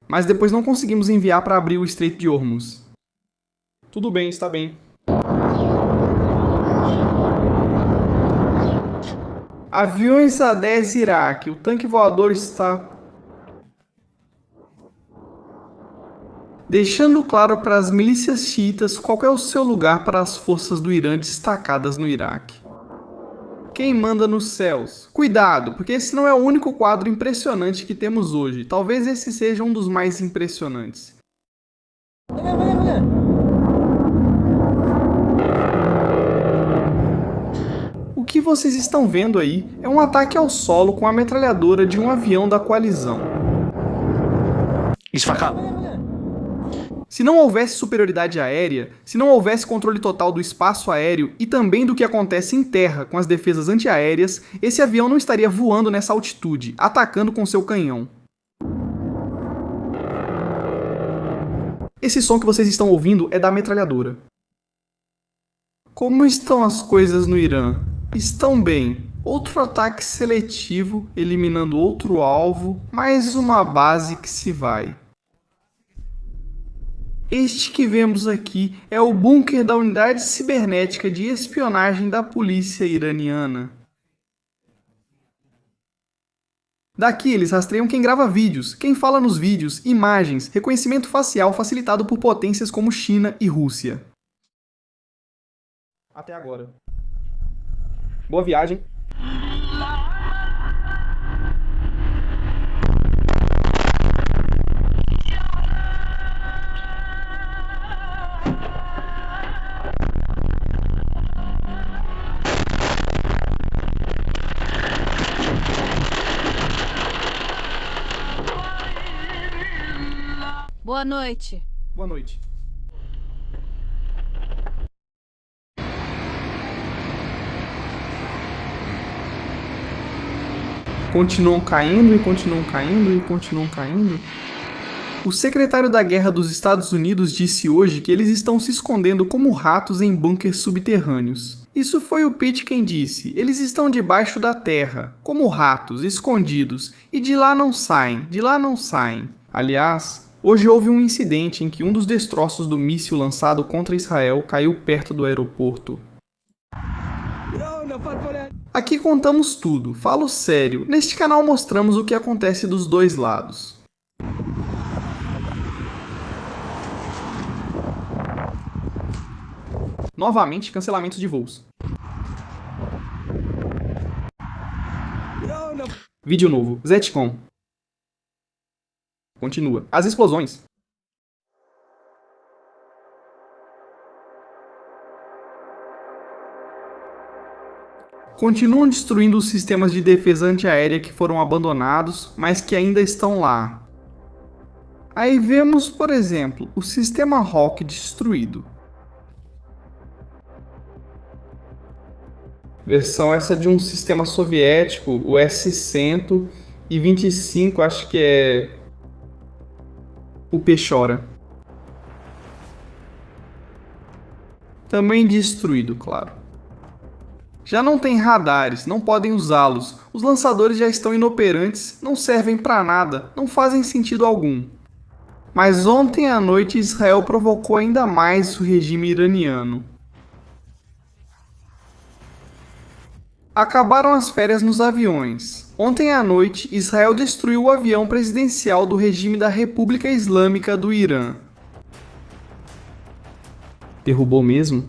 Mas depois não conseguimos enviar para abrir o Estreito de Hormuz. Tudo bem, está bem. Aviões A-10 Iraque. O tanque voador está... deixando claro para as milícias xiitas qual é o seu lugar para as forças do Irã destacadas no Iraque. Quem manda nos céus? Cuidado, porque esse não é o único quadro impressionante que temos hoje. Talvez esse seja um dos mais impressionantes. O que vocês estão vendo aí é um ataque ao solo com a metralhadora de um avião da coalizão. Isfahan. Se não houvesse superioridade aérea, se não houvesse controle total do espaço aéreo e também do que acontece em terra com as defesas antiaéreas, esse avião não estaria voando nessa altitude, atacando com seu canhão. Esse som que vocês estão ouvindo é da metralhadora. Como estão as coisas no Irã? Estão bem. Outro ataque seletivo, eliminando outro alvo, mais uma base que se vai. Este que vemos aqui é o bunker da unidade cibernética de espionagem da polícia iraniana. Daqui eles rastreiam quem grava vídeos, quem fala nos vídeos, imagens, reconhecimento facial facilitado por potências como China e Rússia. Até agora. Boa viagem. Boa noite. Boa noite. Continuam caindo e continuam caindo e continuam caindo. O secretário da Guerra dos Estados Unidos disse hoje que eles estão se escondendo como ratos em bunkers subterrâneos. Isso foi o Pete quem disse. Eles estão debaixo da terra, como ratos, escondidos, e de lá não saem, de lá não saem. Aliás, hoje houve um incidente em que um dos destroços do míssil lançado contra Israel caiu perto do aeroporto. Aqui contamos tudo, falo sério. Neste canal mostramos o que acontece dos dois lados. Novamente, cancelamentos de voos. Vídeo novo. Zetcom. Continua. As explosões. Continuam destruindo os sistemas de defesa antiaérea que foram abandonados, mas que ainda estão lá. Aí vemos, por exemplo, o sistema Hawk destruído. Versão essa de um sistema soviético, o S-125, acho que é o Pechora. Também destruído, claro. Já não tem radares, não podem usá-los, os lançadores já estão inoperantes, não servem para nada, não fazem sentido algum. Mas ontem à noite Israel provocou ainda mais o regime iraniano. Acabaram as férias nos aviões. Ontem à noite, Israel destruiu o avião presidencial do regime da República Islâmica do Irã. Derrubou mesmo?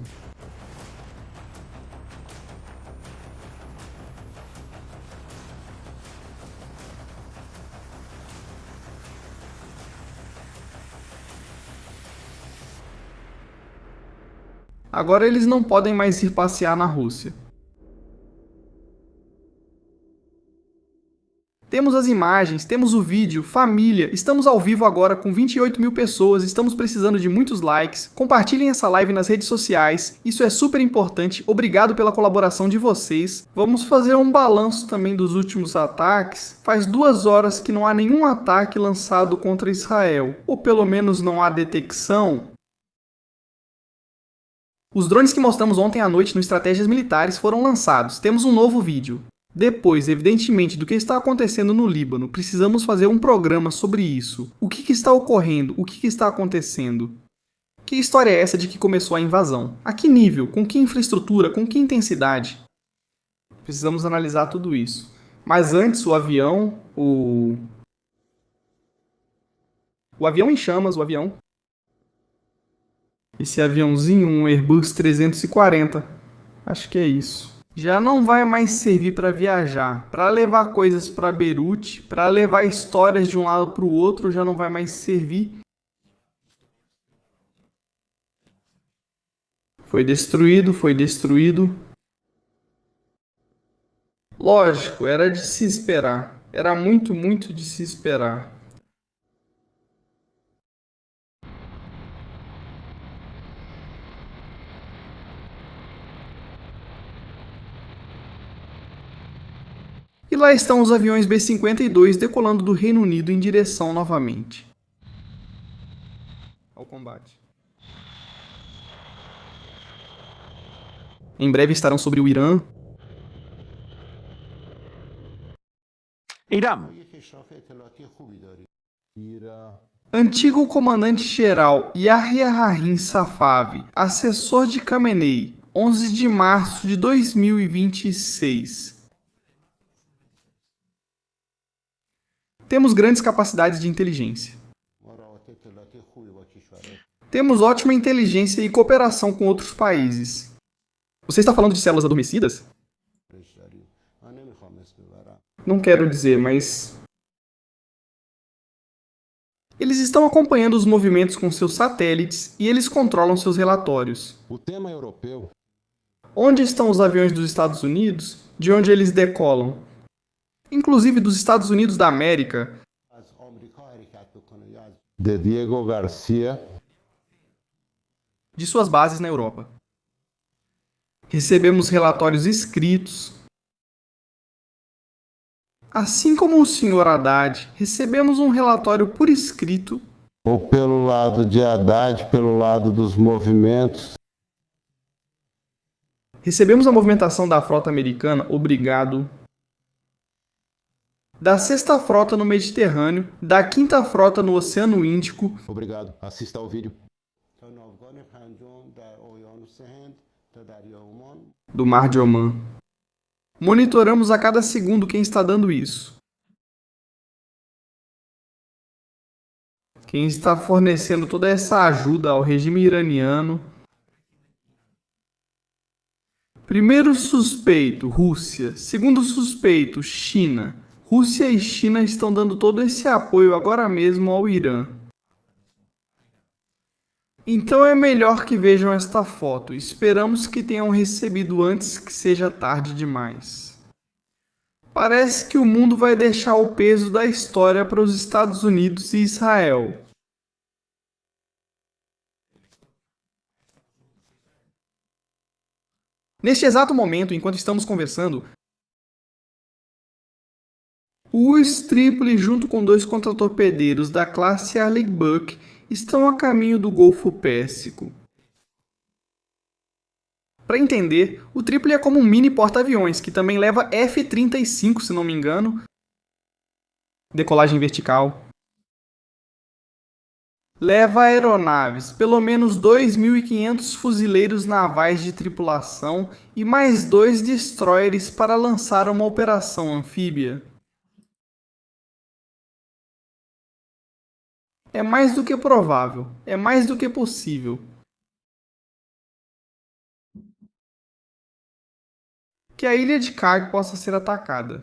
Agora eles não podem mais ir passear na Rússia. Temos as imagens, temos o vídeo, família, estamos ao vivo agora com 28 mil pessoas, estamos precisando de muitos likes, compartilhem essa live nas redes sociais, isso é super importante, obrigado pela colaboração de vocês. Vamos fazer um balanço também dos últimos ataques. Faz 2 horas que não há nenhum ataque lançado contra Israel, ou pelo menos não há detecção. Os drones que mostramos ontem à noite no Estratégias Militares foram lançados, temos um novo vídeo. Depois, evidentemente, do que está acontecendo no Líbano, precisamos fazer um programa sobre isso. O que está ocorrendo? O que está acontecendo? Que história é essa de que começou a invasão? A que nível? Com que infraestrutura? Com que intensidade? Precisamos analisar tudo isso. Mas antes, o avião... O avião em chamas, o avião. Esse aviãozinho, um Airbus 340. Acho que é isso. Já não vai mais servir para viajar, para levar coisas para Beirute, para levar histórias de um lado para o outro, já não vai mais servir. Foi destruído, foi destruído. Lógico, era de se esperar. Era muito de se esperar. lá estão os aviões B-52 decolando do Reino Unido em direção novamente ao combate. Em breve estarão sobre o Irã. Irán. Antigo comandante-geral Yahya Rahim Safavi, assessor de Khamenei, 11 de março de 2026. Temos grandes capacidades de inteligência. Temos ótima inteligência e cooperação com outros países. Você está falando de células adormecidas? Não quero dizer, mas... Eles estão acompanhando os movimentos com seus satélites e eles controlam seus relatórios. O tema europeu. Onde estão os aviões dos Estados Unidos? De onde eles decolam? Inclusive dos Estados Unidos da América. De Diego Garcia. De suas bases na Europa. Recebemos relatórios escritos. Assim como o Sr. Haddad, recebemos um relatório por escrito. Ou pelo lado de Haddad, pelo lado dos movimentos. Recebemos a movimentação da frota americana, obrigado. Da 6ª Frota no Mediterrâneo, da 5ª Frota no Oceano Índico. Obrigado, assista ao vídeo. Do Mar de Omã. Monitoramos a cada segundo quem está dando isso. Quem está fornecendo toda essa ajuda ao regime iraniano. Primeiro suspeito, Rússia. Segundo suspeito, China. Rússia e China estão dando todo esse apoio agora mesmo ao Irã. Então é melhor que vejam esta foto. Esperamos que tenham recebido antes que seja tarde demais. Parece que o mundo vai deixar o peso da história para os Estados Unidos e Israel. Neste exato momento, enquanto estamos conversando, o Tripoli junto com 2 contratorpedeiros da classe Arleigh Burke estão a caminho do Golfo Pérsico. Para entender, o Tripoli é como um mini porta-aviões, que também leva F-35, se não me engano. Decolagem vertical. Leva aeronaves, pelo menos 2.500 fuzileiros navais de tripulação e mais 2 destroyers para lançar uma operação anfíbia. É mais do que provável, é mais do que possível que a ilha de Kark possa ser atacada.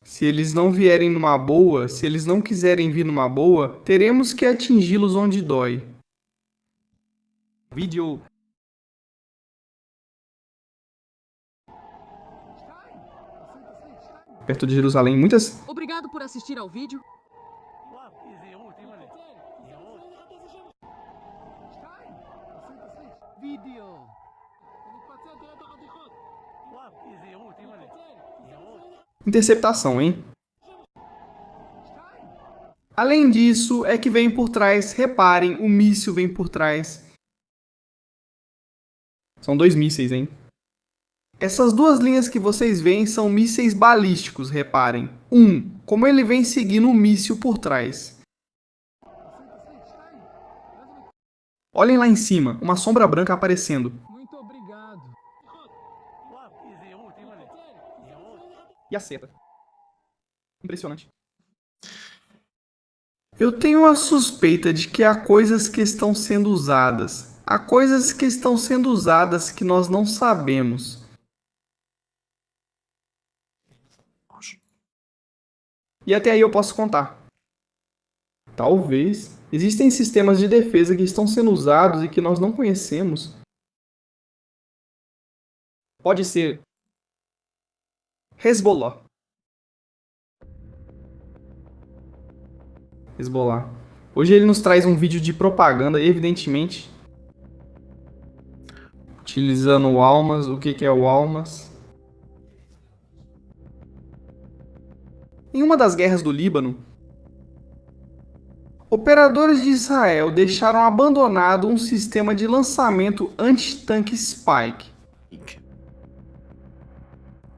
Se eles não vierem numa boa, se eles não quiserem vir numa boa, teremos que atingi-los onde dói. Vídeo. Perto de Jerusalém, muitas... Obrigado por assistir ao vídeo. Interceptação, hein? Além disso, é que vem por trás, reparem, o míssil vem por trás. São 2 mísseis, hein? Essas 2 linhas que vocês veem são mísseis balísticos, reparem. Como ele vem seguindo o míssil por trás. Olhem lá em cima, uma sombra branca aparecendo. Muito obrigado. E acerta. Impressionante. Eu tenho a suspeita de que há coisas que estão sendo usadas. Há coisas que estão sendo usadas que nós não sabemos. E até aí eu posso contar. Talvez existem sistemas de defesa que estão sendo usados e que nós não conhecemos. Pode ser Hezbollah. Hoje ele nos traz um vídeo de propaganda, evidentemente, utilizando o Almas. O que é o Almas? Em uma das guerras do Líbano, operadores de Israel deixaram abandonado um sistema de lançamento anti-tanque Spike.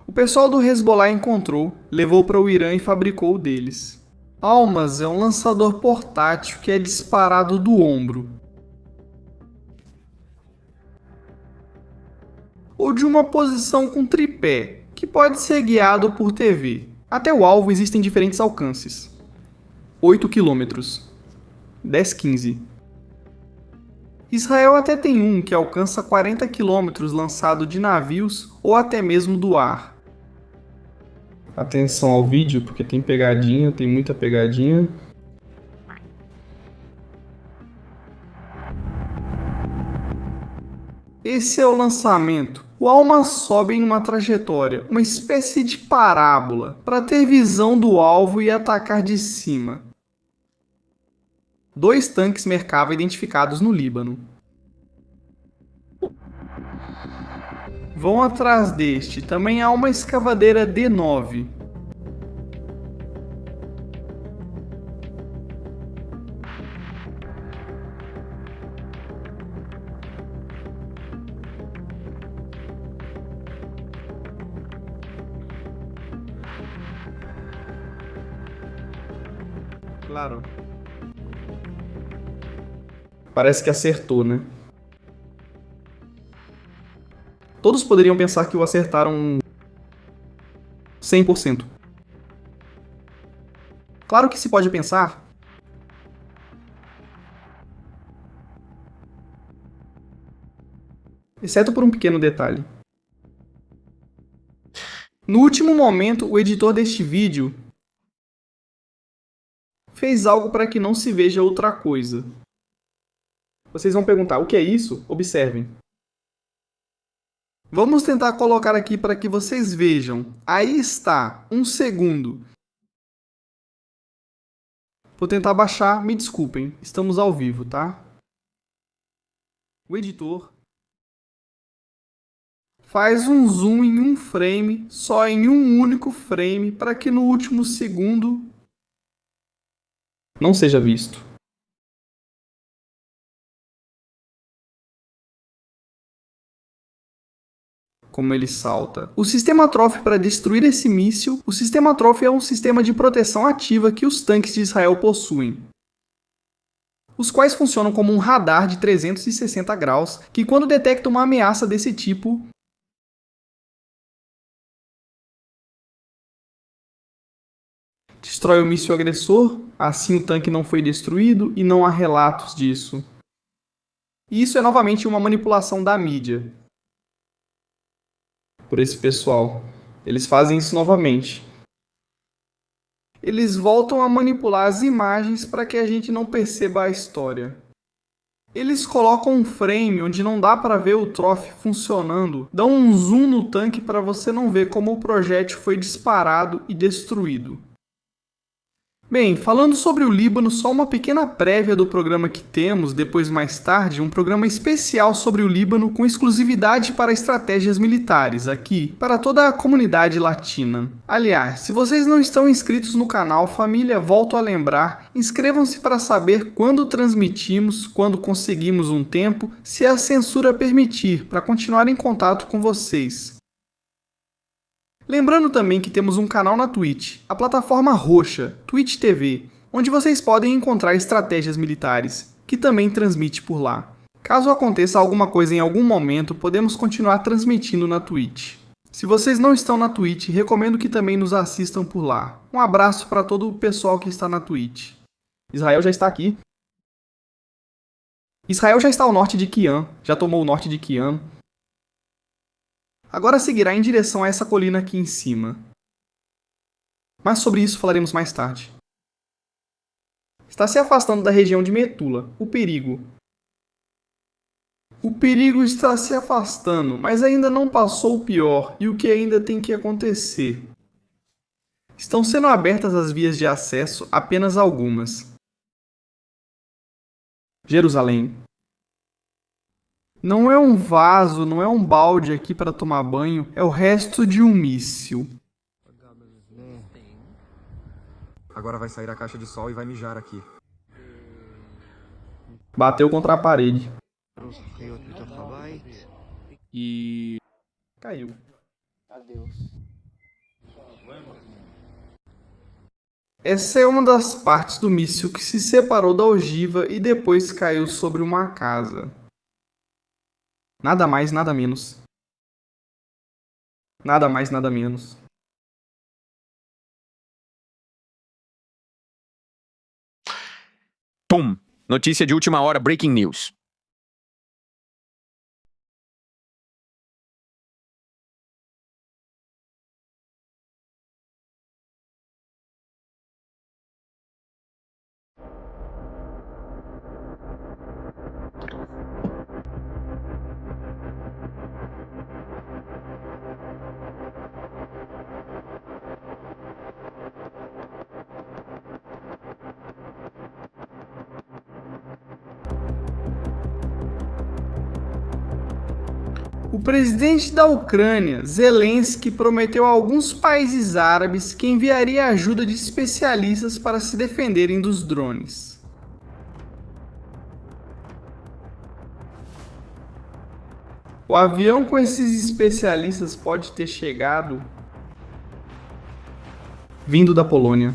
O pessoal do Hezbollah encontrou, levou para o Irã e fabricou o deles. Almas é um lançador portátil que é disparado do ombro, ou de uma posição com tripé, que pode ser guiado por TV. Até o alvo existem diferentes alcances. 8 km, 10-15. Israel até tem um que alcança 40 km lançado de navios ou até mesmo do ar. Atenção ao vídeo, porque tem pegadinha, tem muita pegadinha. Esse é o lançamento. O Alma sobe em uma trajetória, uma espécie de parábola, para ter visão do alvo e atacar de cima. 2 tanques Merkava identificados no Líbano. Vão atrás deste, também há uma escavadeira D9. Claro. Parece que acertou, né? Todos poderiam pensar que o acertaram 100%. Claro que se pode pensar, exceto por um pequeno detalhe. No último momento, o editor deste vídeo fez algo para que não se veja outra coisa. Vocês vão perguntar, o que é isso? Observem. Vamos tentar colocar aqui para que vocês vejam. Aí está, 1 segundo. Vou tentar baixar, me desculpem, estamos ao vivo, tá? O editor faz um zoom em um frame, só em um único frame, para que no último segundo não seja visto. Como ele salta. O sistema Trophy para destruir esse míssil, o sistema Trophy é um sistema de proteção ativa que os tanques de Israel possuem, os quais funcionam como um radar de 360 graus, que quando detecta uma ameaça desse tipo, destrói o míssil agressor, assim o tanque não foi destruído e não há relatos disso. E isso é novamente uma manipulação da mídia. Por esse pessoal. Eles fazem isso novamente. Eles voltam a manipular as imagens para que a gente não perceba a história. Eles colocam um frame onde não dá para ver o Trophy funcionando, dão um zoom no tanque para você não ver como o projétil foi disparado e destruído. Bem, falando sobre o Líbano, só uma pequena prévia do programa que temos, depois mais tarde, um programa especial sobre o Líbano com exclusividade para estratégias militares, aqui, para toda a comunidade latina. Aliás, se vocês não estão inscritos no canal, família, volto a lembrar, inscrevam-se para saber quando transmitimos, quando conseguimos um tempo, se a censura permitir, para continuar em contato com vocês. Lembrando também que temos um canal na Twitch, a plataforma roxa, Twitch TV, onde vocês podem encontrar estratégias militares, que também transmite por lá. Caso aconteça alguma coisa em algum momento, podemos continuar transmitindo na Twitch. Se vocês não estão na Twitch, recomendo que também nos assistam por lá. Um abraço para todo o pessoal que está na Twitch. Israel já está aqui. Israel já está ao norte de Qian, já tomou o norte de Qian. Agora seguirá em direção a essa colina aqui em cima. Mas sobre isso falaremos mais tarde. Está se afastando da região de Metula, o perigo. O perigo está se afastando, mas ainda não passou o pior e o que ainda tem que acontecer. Estão sendo abertas as vias de acesso, apenas algumas. Jerusalém. Não é um vaso, não é um balde aqui para tomar banho, é o resto de um míssil. Agora vai sair a caixa de sol e vai mijar aqui. Bateu contra a parede. E... caiu. Adeus. Essa é uma das partes do míssil que se separou da ogiva e depois caiu sobre uma casa. Nada mais, nada menos. Nada mais, nada menos. Pum! Notícia de última hora, breaking news. O presidente da Ucrânia, Zelensky, prometeu a alguns países árabes que enviaria ajuda de especialistas para se defenderem dos drones. O avião com esses especialistas pode ter chegado vindo da Polônia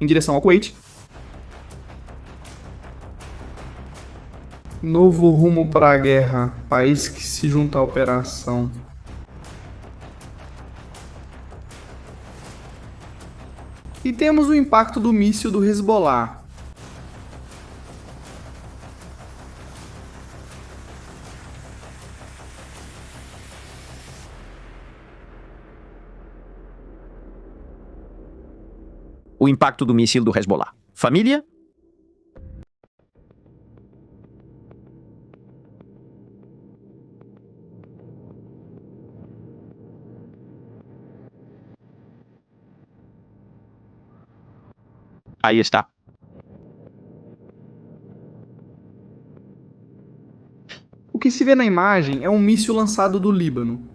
em direção ao Kuwait. Novo rumo para a guerra, país que se junta à operação. E temos o impacto do míssil do Hezbollah. O impacto do míssil do Hezbollah. Família? Aí está. O que se vê na imagem é um míssil lançado do Líbano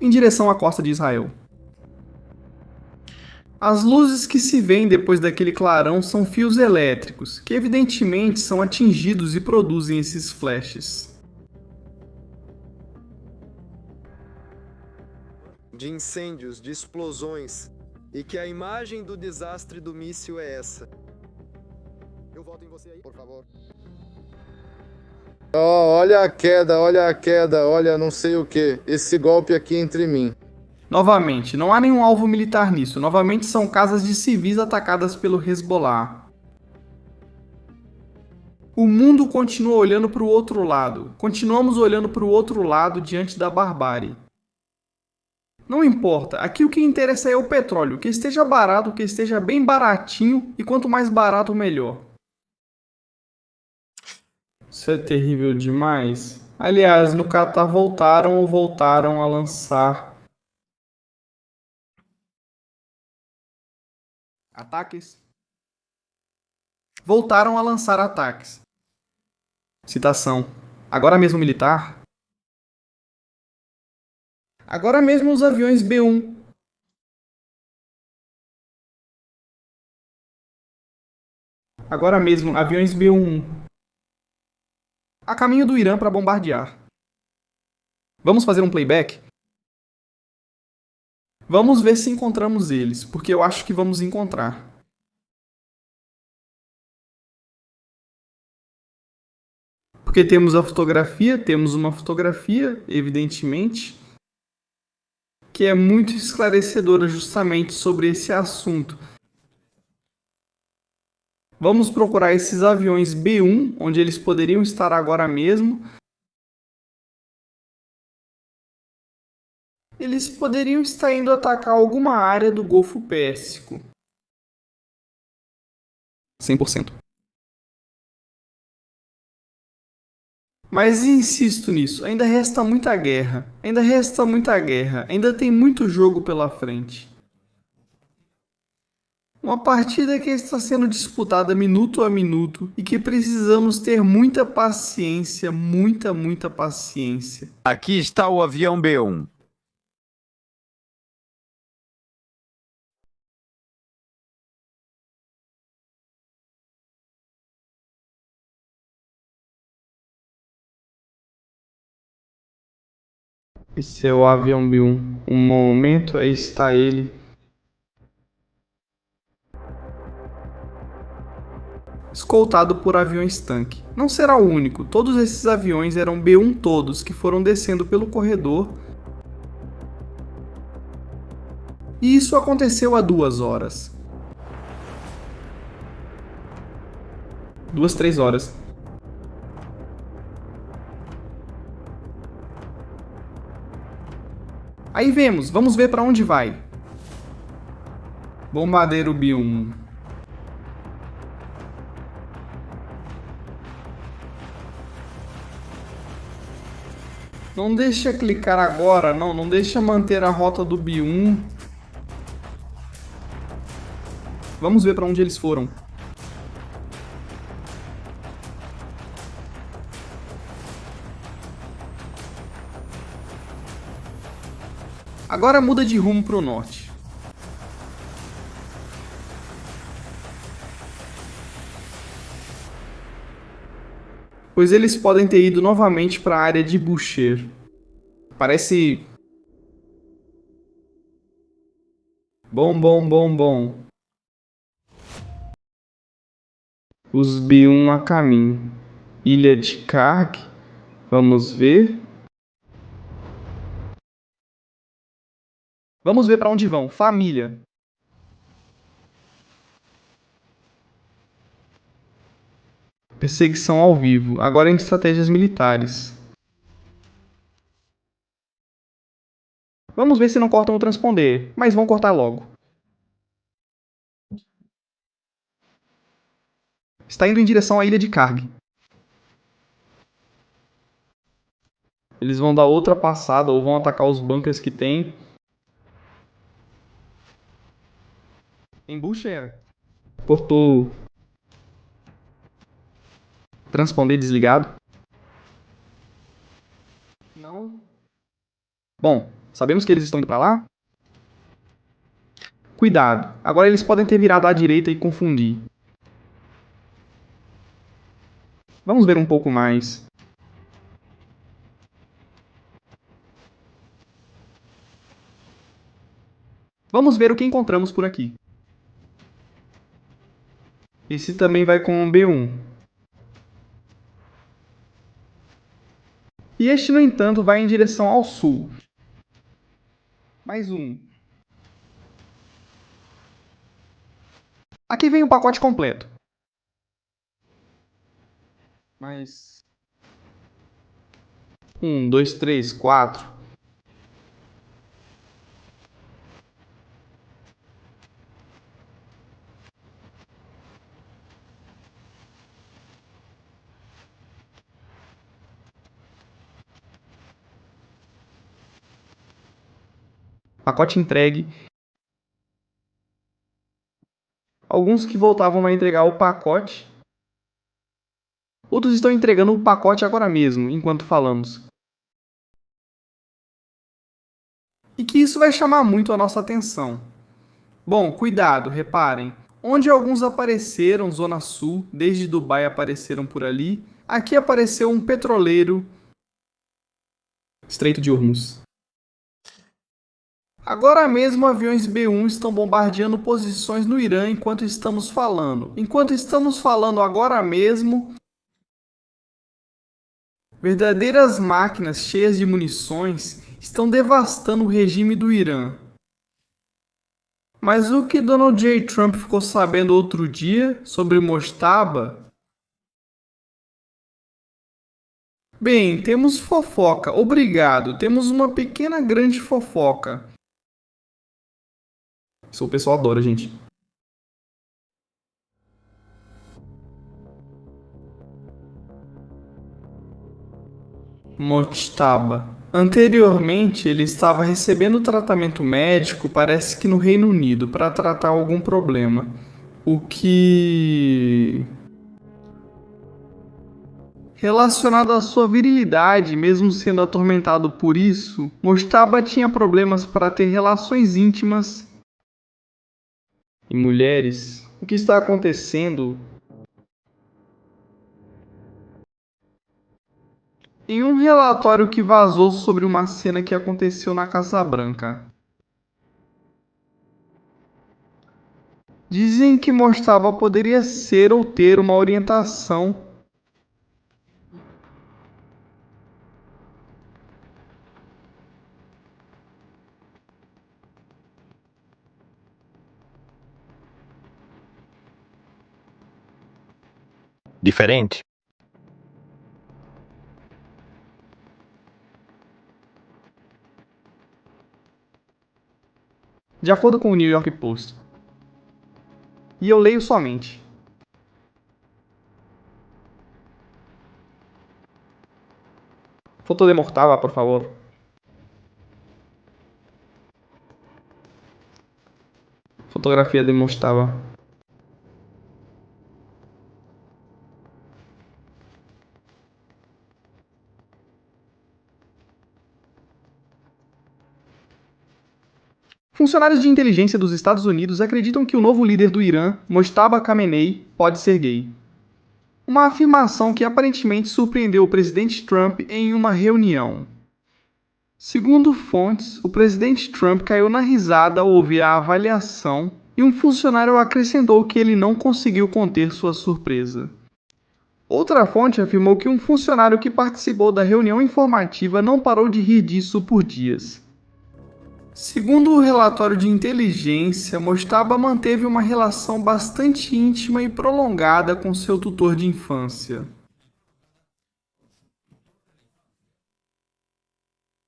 em direção à costa de Israel. As luzes que se veem depois daquele clarão são fios elétricos, que evidentemente são atingidos e produzem esses flashes. De incêndios, de explosões, e que a imagem do desastre do míssil é essa. Eu volto em você aí, por favor. Olha a queda, olha não sei o que. Esse golpe aqui entre mim. Novamente, não há nenhum alvo militar nisso. Novamente são casas de civis atacadas pelo Hezbollah. O mundo continua olhando para o outro lado. Continuamos olhando para o outro lado diante da barbárie. Não importa, aqui o que interessa é o petróleo, que esteja barato, que esteja bem baratinho, e quanto mais barato, melhor. Isso é terrível demais. Aliás, no Catar voltaram a lançar ataques. Voltaram a lançar ataques. Citação. Agora mesmo militar. Agora mesmo os aviões B-1. Agora mesmo, aviões B-1. A caminho do Irã para bombardear. Vamos fazer um playback? Vamos ver se encontramos eles, porque eu acho que vamos encontrar. Porque temos uma fotografia, evidentemente, que é muito esclarecedora justamente sobre esse assunto. Vamos procurar esses aviões B-1, onde eles poderiam estar agora mesmo. Eles poderiam estar indo atacar alguma área do Golfo Pérsico. 100%. Mas insisto nisso, ainda resta muita guerra. Ainda tem muito jogo pela frente. Uma partida que está sendo disputada minuto a minuto e que precisamos ter muita paciência, muita paciência. Aqui está o avião B-1. Esse é o avião B1. Um momento, aí está ele. Escoltado por aviões tanque. Não será o único, todos esses aviões eram B1 todos que foram descendo pelo corredor. E isso aconteceu há 2 horas. 2, 3 horas. Aí vamos ver para onde vai. Bombardeiro B1. Não deixa clicar agora, não deixa manter a rota do B1. Vamos ver para onde eles foram. Agora muda de rumo para o norte. Pois eles podem ter ido novamente para a área de Boucher. Parece... Bom. Os B1 a caminho. Ilha de Karg. Vamos ver. Vamos ver para onde vão. Família. Perseguição ao vivo. Agora em estratégias militares. Vamos ver se não cortam o transponder. Mas vão cortar logo. Está indo em direção à ilha de Karg. Eles vão dar outra passada ou vão atacar os bunkers que tem. Em Boucher. Portou. Transponder desligado. Não. Bom, sabemos que eles estão indo para lá. Cuidado. Agora eles podem ter virado à direita e confundir. Vamos ver um pouco mais. Vamos ver o que encontramos por aqui. Esse também vai com um B1. E este, no entanto, vai em direção ao sul. Mais um. Aqui vem o pacote completo. Mais... 1, 2, 3, 4. Pacote entregue. Alguns que voltavam a entregar o pacote. Outros estão entregando o pacote agora mesmo, enquanto falamos. E que isso vai chamar muito a nossa atenção. Bom, cuidado, reparem. Onde alguns apareceram, Zona Sul, desde Dubai apareceram por ali, aqui apareceu um petroleiro. Estreito de Hormuz. Agora mesmo aviões B1 estão bombardeando posições no Irã enquanto estamos falando. Enquanto estamos falando agora mesmo, verdadeiras máquinas cheias de munições estão devastando o regime do Irã. Mas o que Donald J. Trump ficou sabendo outro dia sobre Mojtaba? Bem, temos fofoca. Obrigado. Temos uma pequena grande fofoca. Isso o pessoal adora, gente. Mojtaba. Anteriormente, ele estava recebendo tratamento médico, parece que no Reino Unido, para tratar algum problema. O que... Relacionado à sua virilidade, mesmo sendo atormentado por isso, Mojtaba tinha problemas para ter relações íntimas. E mulheres, o que está acontecendo? em um relatório que vazou sobre uma cena que aconteceu na Casa Branca. Dizem que Mojtaba poderia ser ou ter uma orientação diferente. de acordo com o New York Post. E eu leio somente. Foto de Mojtaba, por favor. Fotografia de Mojtaba. Funcionários de inteligência dos Estados Unidos acreditam que o novo líder do Irã, Mojtaba Khamenei, pode ser gay. Uma afirmação que aparentemente surpreendeu o presidente Trump em uma reunião. Segundo fontes, o presidente Trump caiu na risada ao ouvir a avaliação e um funcionário acrescentou que ele não conseguiu conter sua surpresa. Outra fonte afirmou que um funcionário que participou da reunião informativa não parou de rir disso por dias. Segundo o relatório de inteligência, Mojtaba manteve uma relação bastante íntima e prolongada com seu tutor de infância.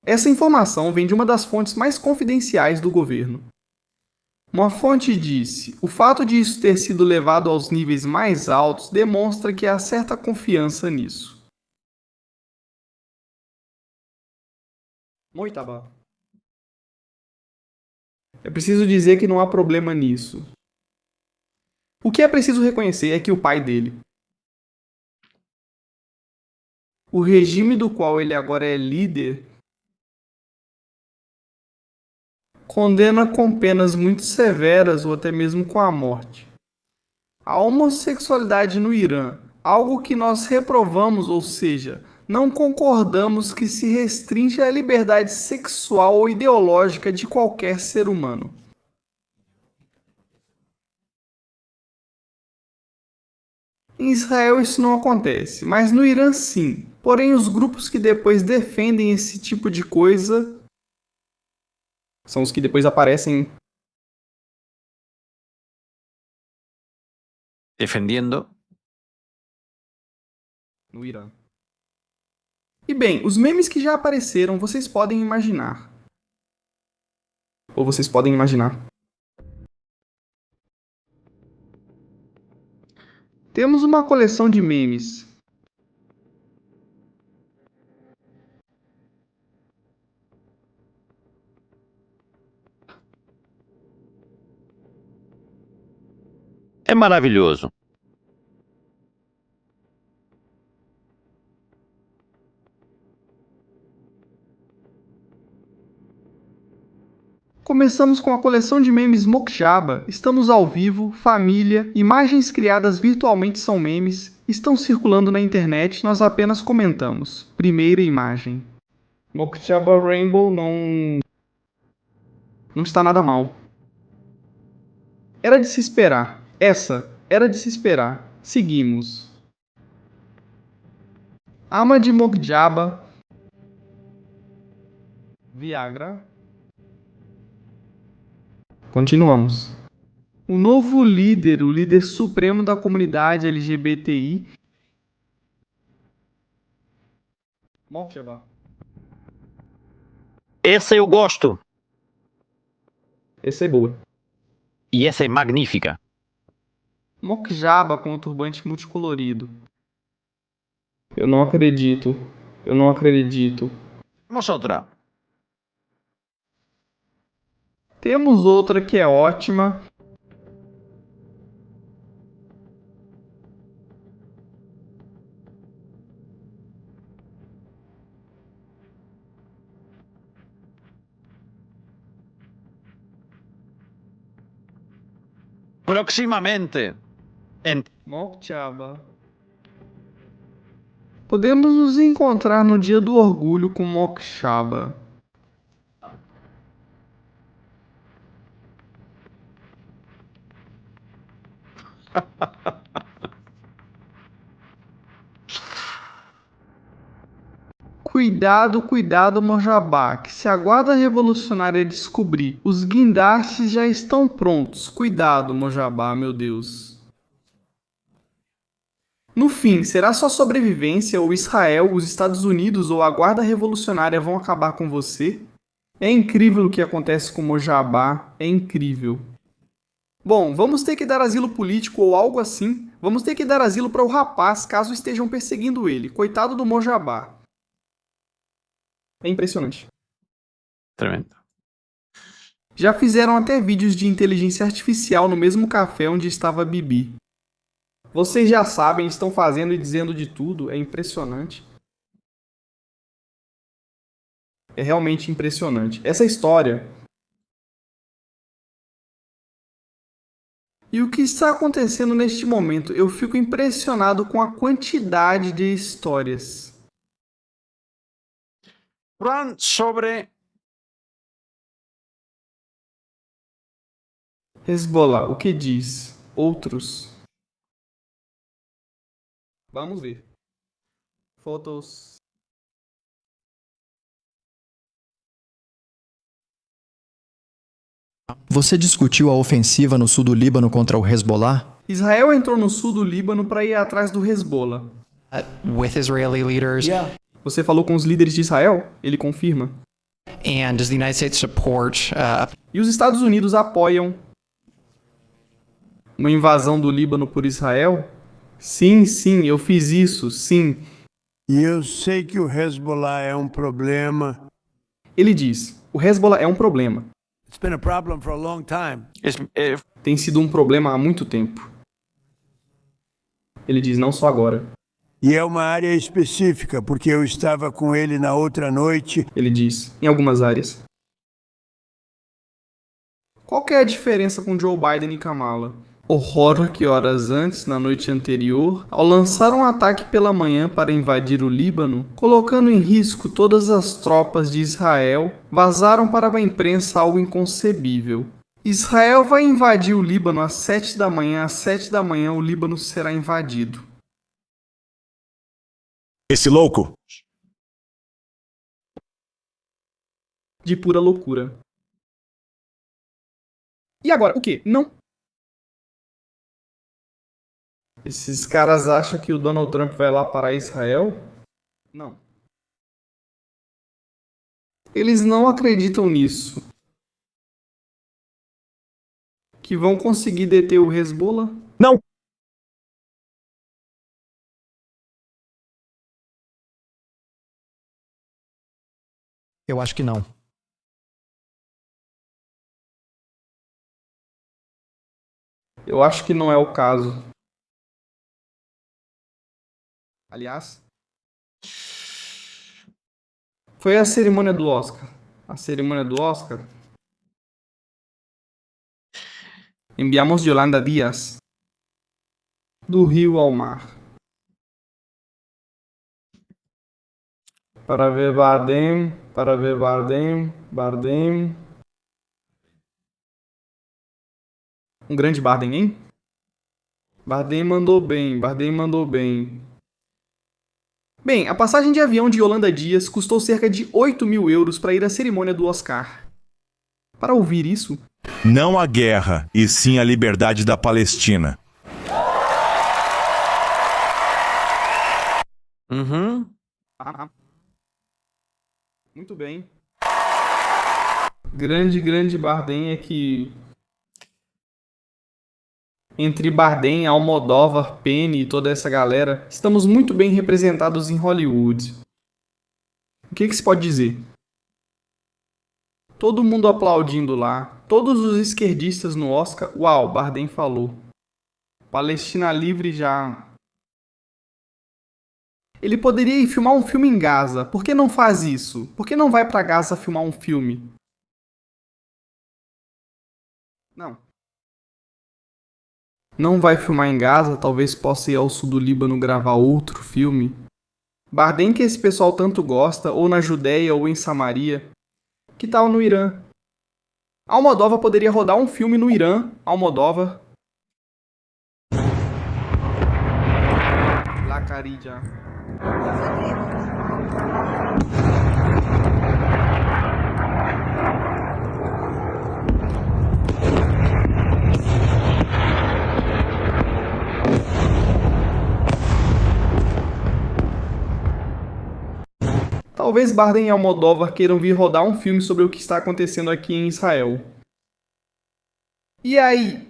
Essa informação vem de uma das fontes mais confidenciais do governo. Uma fonte disse: o fato de isso ter sido levado aos níveis mais altos demonstra que há certa confiança nisso. Mojtaba. É preciso dizer que não há problema nisso. O que é preciso reconhecer é que o pai dele, o regime do qual ele agora é líder, condena com penas muito severas ou até mesmo com a morte a homossexualidade no Irã, algo que nós reprovamos, ou seja, não concordamos que se restringe à liberdade sexual ou ideológica de qualquer ser humano. Em Israel isso não acontece, mas no Irã sim. Porém, os grupos que depois defendem esse tipo de coisa são os que depois aparecem defendiendo no Irã. E bem, os memes que já apareceram, vocês podem imaginar. Ou vocês podem imaginar. Temos uma coleção de memes. É maravilhoso. Começamos com a coleção de memes Mojtaba. Estamos ao vivo, família, imagens criadas virtualmente são memes, estão circulando na internet, nós apenas comentamos. Primeira imagem. Mojtaba Rainbow não está nada mal. Era de se esperar. Essa era de se esperar. Seguimos. Ahmad Mojtaba. Viagra. Continuamos. O novo líder, o líder supremo da comunidade LGBTI. Mojtaba. Essa eu gosto. Essa é boa. E essa é magnífica. Mojtaba com o turbante multicolorido. Eu não acredito. Eu não acredito. Vamos outra. Temos outra que é ótima. Próximamente. Mojtaba. Podemos nos encontrar no dia do orgulho com Mokshaba. Cuidado, cuidado, Mojabá, que se a guarda revolucionária descobrir, os guindastes já estão prontos. Cuidado, Mojabá, meu Deus. No fim, será sua sobrevivência ou Israel, os Estados Unidos ou a guarda revolucionária vão acabar com você? É incrível o que acontece com Mojabá, é incrível. Bom, vamos ter que dar asilo político ou algo assim. Vamos ter que dar asilo para o rapaz caso estejam perseguindo ele. Coitado do Mojabá. É impressionante. Tremendo. Já fizeram até vídeos de inteligência artificial no mesmo café onde estava Bibi. Vocês já sabem, estão fazendo e dizendo de tudo, é impressionante. É realmente impressionante. Essa história... E o que está acontecendo neste momento? Eu fico impressionado com a quantidade de histórias. Sobre Hezbollah, o que diz? Outros. Vamos ver. Fotos. Você discutiu a ofensiva no sul do Líbano contra o Hezbollah? Israel entrou no sul do Líbano para ir atrás do Hezbollah. With Israeli leaders. Você falou com os líderes de Israel? Ele confirma. And does the United States support E os Estados Unidos apoiam uma invasão do Líbano por Israel? Sim, sim, eu fiz isso, sim. E eu sei que o Hezbollah é um problema. Ele diz, o Hezbollah é um problema. It's been a problem for a long time. Tem sido um problema há muito tempo. Ele diz, não só agora. E é uma área específica, porque eu estava com ele na outra noite. Ele diz, em algumas áreas. Qual que é a diferença com Joe Biden e Kamala? Horror que horas antes, na noite anterior, ao lançar um ataque pela manhã para invadir o Líbano, colocando em risco todas as tropas de Israel, vazaram para a imprensa algo inconcebível. Israel vai invadir o Líbano às 7 da manhã, às 7 da manhã o Líbano será invadido. Esse louco? De pura loucura. E agora, o quê? Não. Esses caras acham que o Donald Trump vai lá parar Israel? Não. Eles não acreditam nisso. Que vão conseguir deter o Hezbollah? Não! Eu acho que não. Eu acho que não é o caso. Aliás, foi a cerimônia do Oscar. A cerimônia do Oscar. Enviamos Yolanda Díaz do rio ao mar para ver Bardem, Bardem. Um grande Bardem, hein? Bardem mandou bem. Bem, a passagem de avião de Yolanda Díaz custou cerca de 8.000 euros para ir à cerimônia do Oscar. Para ouvir isso... Não a guerra, e sim a liberdade da Palestina. Muito bem. Grande Bardem é que... Entre Bardem, Almodóvar, Penny e toda essa galera, estamos muito bem representados em Hollywood. O que se pode dizer? Todo mundo aplaudindo lá, todos os esquerdistas no Oscar, uau, Bardem falou. Palestina livre já. Ele poderia ir filmar um filme em Gaza, por que não faz isso? Por que não vai pra Gaza filmar um filme? Não vai filmar em Gaza, talvez possa ir ao sul do Líbano gravar outro filme. Bardem que esse pessoal tanto gosta, ou na Judéia ou em Samaria. Que tal no Irã? Almodóvar poderia rodar um filme no Irã, Almodóvar. La Carilla. Talvez Bardem e Almodóvar queiram vir rodar um filme sobre o que está acontecendo aqui em Israel. E aí,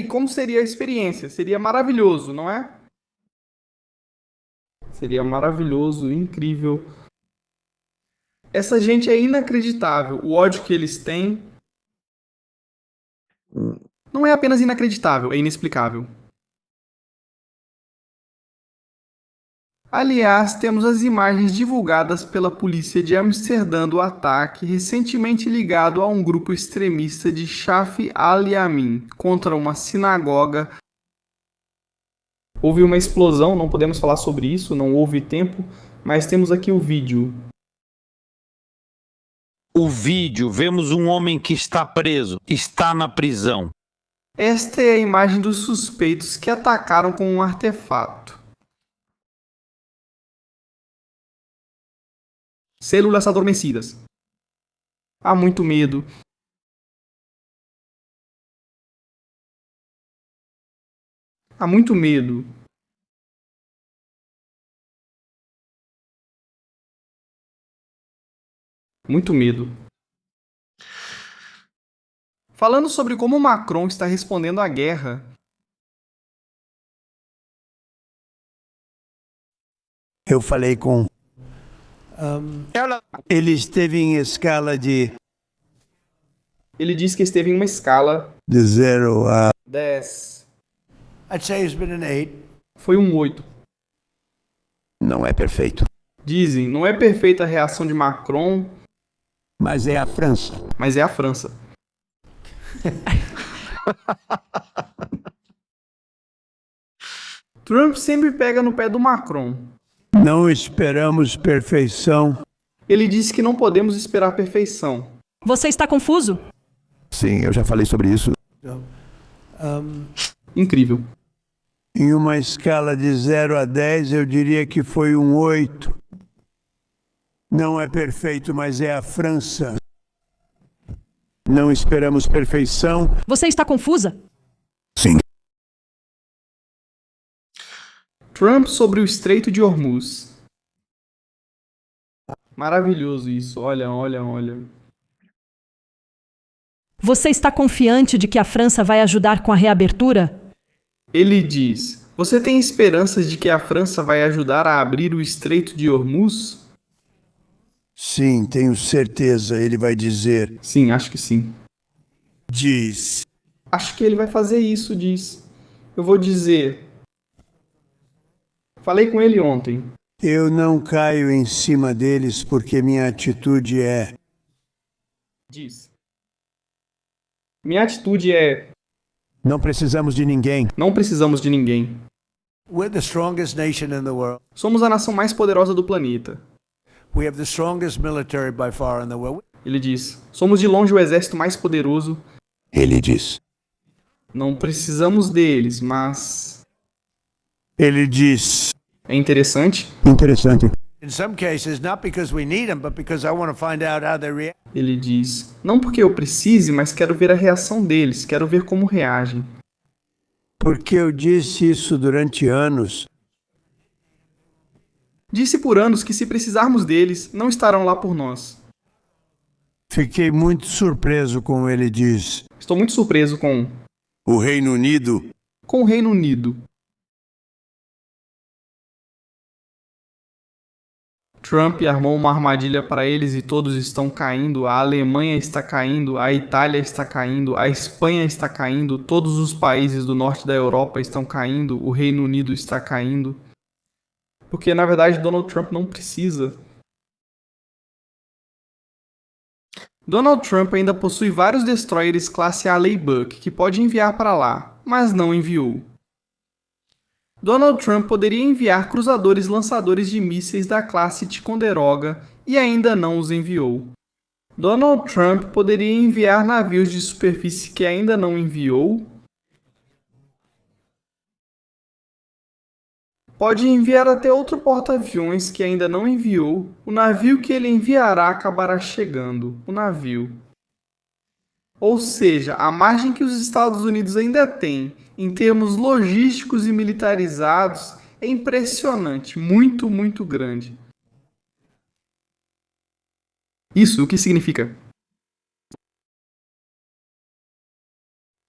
como seria a experiência? Seria maravilhoso, não é? Seria maravilhoso, incrível. Essa gente é inacreditável, o ódio que eles têm. Não é apenas inacreditável, é inexplicável. Aliás, temos as imagens divulgadas pela polícia de Amsterdã do ataque recentemente ligado a um grupo extremista de Shaf al-Yamin contra uma sinagoga. Houve uma explosão, não podemos falar sobre isso, não houve tempo, mas temos aqui o vídeo. O vídeo, vemos um homem que está preso, está na prisão. Esta é a imagem dos suspeitos que atacaram com um artefato. Células adormecidas. Há muito medo. Há muito medo. Muito medo. Falando sobre como Macron está respondendo à guerra. Eu falei com... Ele esteve em escala de... Ele disse que esteve em uma escala... de 0 a... 10. I'd say he's been an 8. Foi um 8. Não é perfeito. Dizem, não é perfeita a reação de Macron... Mas é a França. Mas é a França. Trump sempre pega no pé do Macron. Não esperamos perfeição. Ele disse que não podemos esperar perfeição. Você está confuso? Sim, eu já falei sobre isso. Incrível. Em uma escala de 0 a 10, eu diria que foi um 8. Não é perfeito, mas é a França. Não esperamos perfeição. Você está confusa? Sim. Trump sobre o Estreito de Hormuz. Maravilhoso isso. Olha. Você está confiante de que a França vai ajudar com a reabertura? Ele diz: você tem esperanças de que a França vai ajudar a abrir o Estreito de Hormuz? Sim, tenho certeza, ele vai dizer. Sim, acho que sim. Diz. Acho que ele vai fazer isso, diz. Eu vou dizer. Falei com ele ontem. Eu não caio em cima deles porque minha atitude é... Diz. Minha atitude é... Não precisamos de ninguém. Não precisamos de ninguém. We're the strongest nation in the world. Somos a nação mais poderosa do planeta. We have the strongest military by far in the world. Ele diz. Somos de longe o exército mais poderoso. Ele diz. Não precisamos deles, mas... Ele diz. É interessante. Interessante. In some cases, not because we need them, but because I want to find out how they react. Ele diz. Não porque eu precise, mas quero ver a reação deles. Quero ver como reagem. Porque eu disse isso durante anos. Disse por anos que se precisarmos deles, não estarão lá por nós. Fiquei muito surpreso com ele diz. Estou muito surpreso com... O Reino Unido. Com o Reino Unido. Trump armou uma armadilha para eles e todos estão caindo. A Alemanha está caindo, a Itália está caindo, a Espanha está caindo, todos os países do norte da Europa estão caindo, o Reino Unido está caindo. Porque, na verdade, Donald Trump não precisa. Donald Trump ainda possui vários destroyers classe A Laybuck que pode enviar para lá, mas não enviou. Donald Trump poderia enviar cruzadores lançadores de mísseis da classe Ticonderoga e ainda não os enviou. Donald Trump poderia enviar navios de superfície que ainda não enviou. Pode enviar até outro porta-aviões que ainda não enviou. O navio que ele enviará acabará chegando. O navio. Ou seja, a margem que os Estados Unidos ainda têm em termos logísticos e militarizados é impressionante, muito, muito grande. Isso o que significa?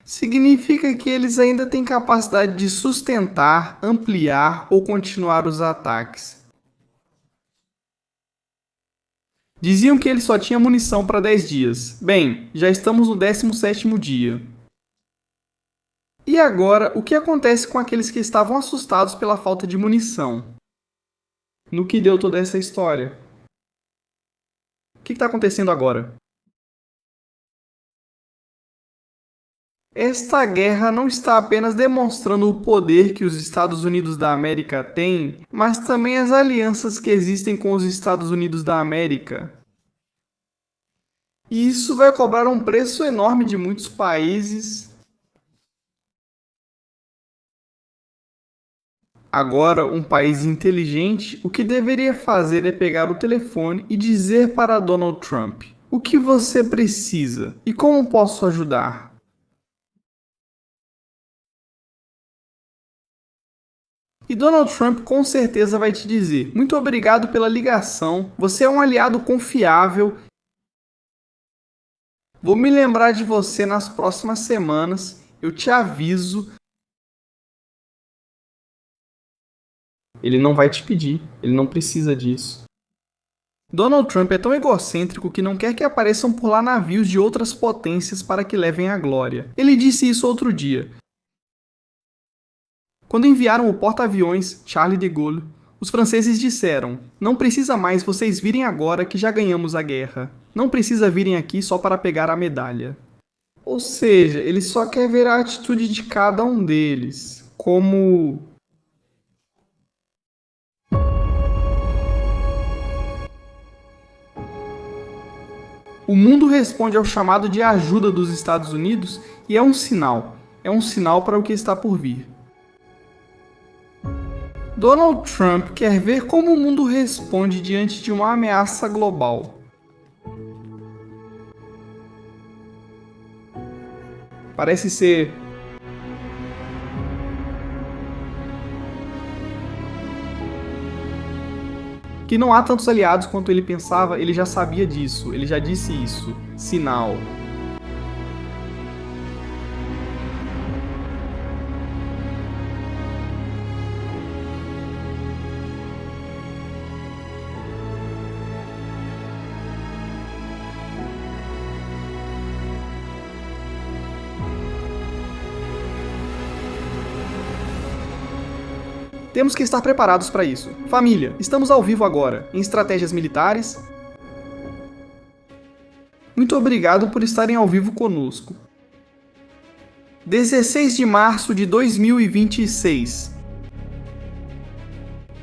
Significa que eles ainda têm capacidade de sustentar, ampliar ou continuar os ataques. Diziam que ele só tinha munição para 10 dias. Bem, já estamos no 17º dia. E agora, o que acontece com aqueles que estavam assustados pela falta de munição? No que deu toda essa história? O que está acontecendo agora? Esta guerra não está apenas demonstrando o poder que os Estados Unidos da América têm, mas também as alianças que existem com os Estados Unidos da América. E isso vai cobrar um preço enorme de muitos países. Agora, um país inteligente, o que deveria fazer é pegar o telefone e dizer para Donald Trump: o que você precisa e como posso ajudar? E Donald Trump com certeza vai te dizer: muito obrigado pela ligação, você é um aliado confiável. Vou me lembrar de você nas próximas semanas, eu te aviso. Ele não vai te pedir, ele não precisa disso. Donald Trump é tão egocêntrico que não quer que apareçam por lá navios de outras potências para que levem a glória. Ele disse isso outro dia. Quando enviaram o porta-aviões Charles de Gaulle, os franceses disseram: não precisa mais vocês virem agora que já ganhamos a guerra. Não precisa virem aqui só para pegar a medalha. Ou seja, ele só quer ver a atitude de cada um deles, como... O mundo responde ao chamado de ajuda dos Estados Unidos e é um sinal para o que está por vir. Donald Trump quer ver como o mundo responde diante de uma ameaça global. Parece ser... que não há tantos aliados quanto ele pensava, ele já sabia disso, ele já disse isso. Sinal. Temos que estar preparados para isso. Família, estamos ao vivo agora, em Estratégias Militares. Muito obrigado por estarem ao vivo conosco. 16 de março de 2026.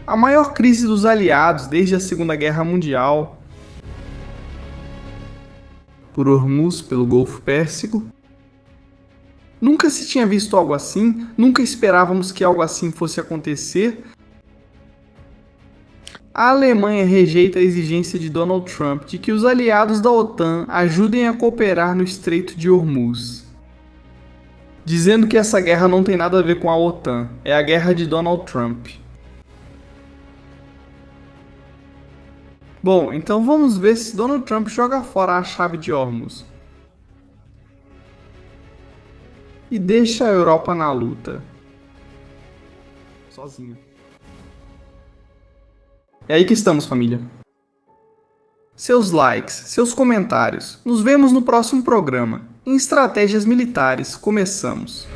A maior crise dos aliados desde a Segunda Guerra Mundial. Por Hormuz, pelo Golfo Pérsico. Nunca se tinha visto algo assim, nunca esperávamos que algo assim fosse acontecer. A Alemanha rejeita a exigência de Donald Trump de que os aliados da OTAN ajudem a cooperar no Estreito de Hormuz, dizendo que essa guerra não tem nada a ver com a OTAN, é a guerra de Donald Trump. Bom, então vamos ver se Donald Trump joga fora a chave de Hormuz e deixa a Europa na luta. Sozinha. É aí que estamos, família. Seus likes, seus comentários. Nos vemos no próximo programa. Em Estratégias Militares, começamos.